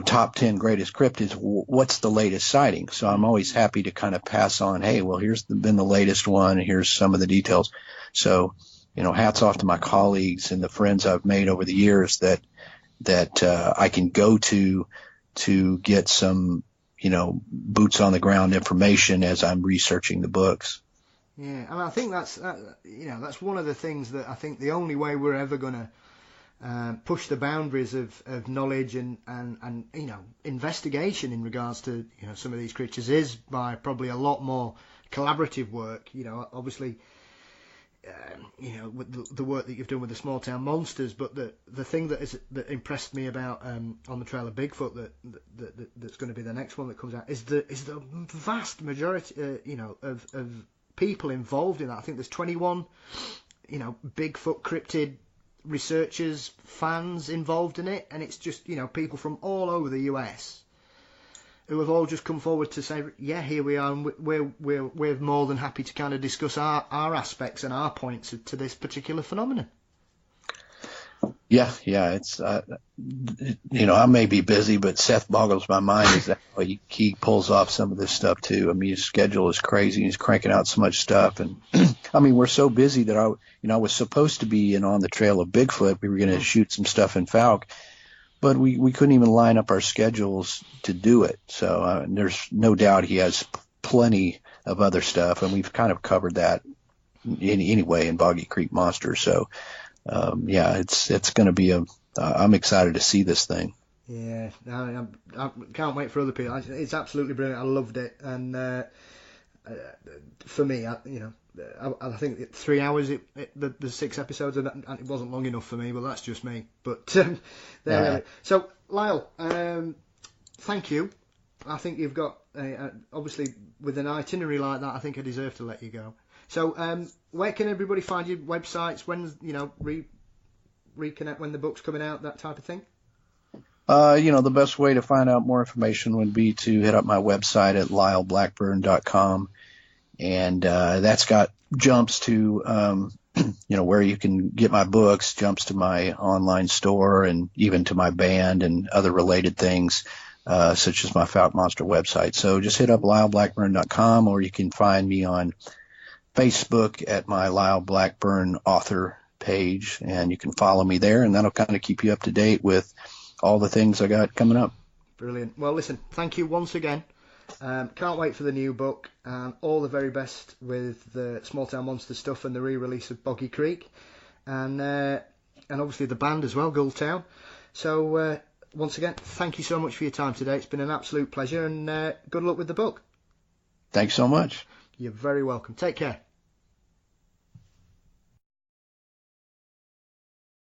top 10 greatest cryptids. What's the latest sighting? So I'm always happy to kind of pass on, hey, well, been the latest one. Here's some of the details. So, hats off to my colleagues and the friends I've made over the years that I can go to get some, boots on the ground information as I'm researching the books. Yeah, and I think that's one of the things that I think the only way we're ever going to push the boundaries of knowledge and investigation in regards to some of these creatures is by probably a lot more collaborative work. Obviously. With the work that you've done with the small town monsters, but the thing that impressed me about On the Trail of Bigfoot that's going to be the next one that comes out is the vast majority of people involved in that. I think there's 21 Bigfoot cryptid researchers, fans involved in it, and it's just people from all over the US who have all just come forward to say, yeah, here we are, and we're more than happy to kind of discuss our aspects and our points to this particular phenomenon. Yeah, it's I may be busy, but Seth boggles my mind is that he pulls off some of this stuff too. I mean, his schedule is crazy. He's cranking out so much stuff, and I mean, we're so busy that I was supposed to be On the Trail of Bigfoot. We were going to shoot some stuff in Falk. But we couldn't even line up our schedules to do it. So there's no doubt he has plenty of other stuff, and we've kind of covered that anyway in Boggy Creek Monsters. So, it's going to be I'm excited to see this thing. Yeah, I can't wait for other people. It's absolutely brilliant. I loved it, and for me, I think 3 hours. The 6 episodes, and it wasn't long enough for me. But that's just me. But so Lyle, thank you. I think you've got obviously with an itinerary like that. I think I deserve to let you go. So where can everybody find your websites? When reconnect when the book's coming out, that type of thing. The best way to find out more information would be to hit up my website at lyleblackburn.com. And that's got jumps to, where you can get my books, jumps to my online store, and even to my band and other related things, such as my Falk Monster website. So just hit up lyleblackburn.com, or you can find me on Facebook at my Lyle Blackburn author page, and you can follow me there, and that'll kind of keep you up to date with all the things I got coming up. Brilliant. Well, listen, thank you once again. Can't wait for the new book, and all the very best with the Small Town Monster stuff and the re-release of Boggy Creek, and obviously the band as well, Gulltown. So once again, thank you so much for your time today. It's been an absolute pleasure, and good luck with the book. Thanks so much. You're very welcome. Take care.